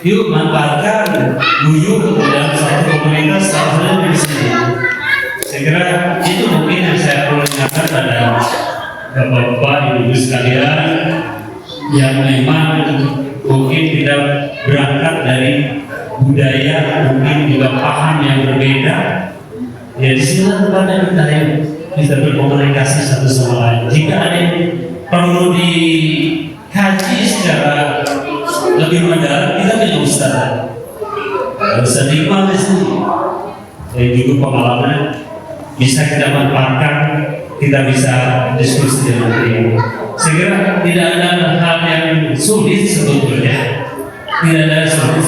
yuk manfaatkan guyub dalam satu komunitas salah di sini. Saya kira itu mungkin yang saya perlu ingatkan pada Bapak-bapak, Ibu sekalian yang memang mungkin tidak berangkat dari budaya, mungkin juga paham yang berbeda. Ya di sini tempatnya kita yang bisa berkomunikasi satu sama lain. Jika ada yang perlu dikaji secara lebih mendalam, kita punya ustaz. Ustaz Iqmal di sini, yang juga pengalaman bisa kita manfaatkan, kita bisa diskusi dengan beliau. Sehingga tidak ada hal yang sulit sebetulnya, tidak ada sulit.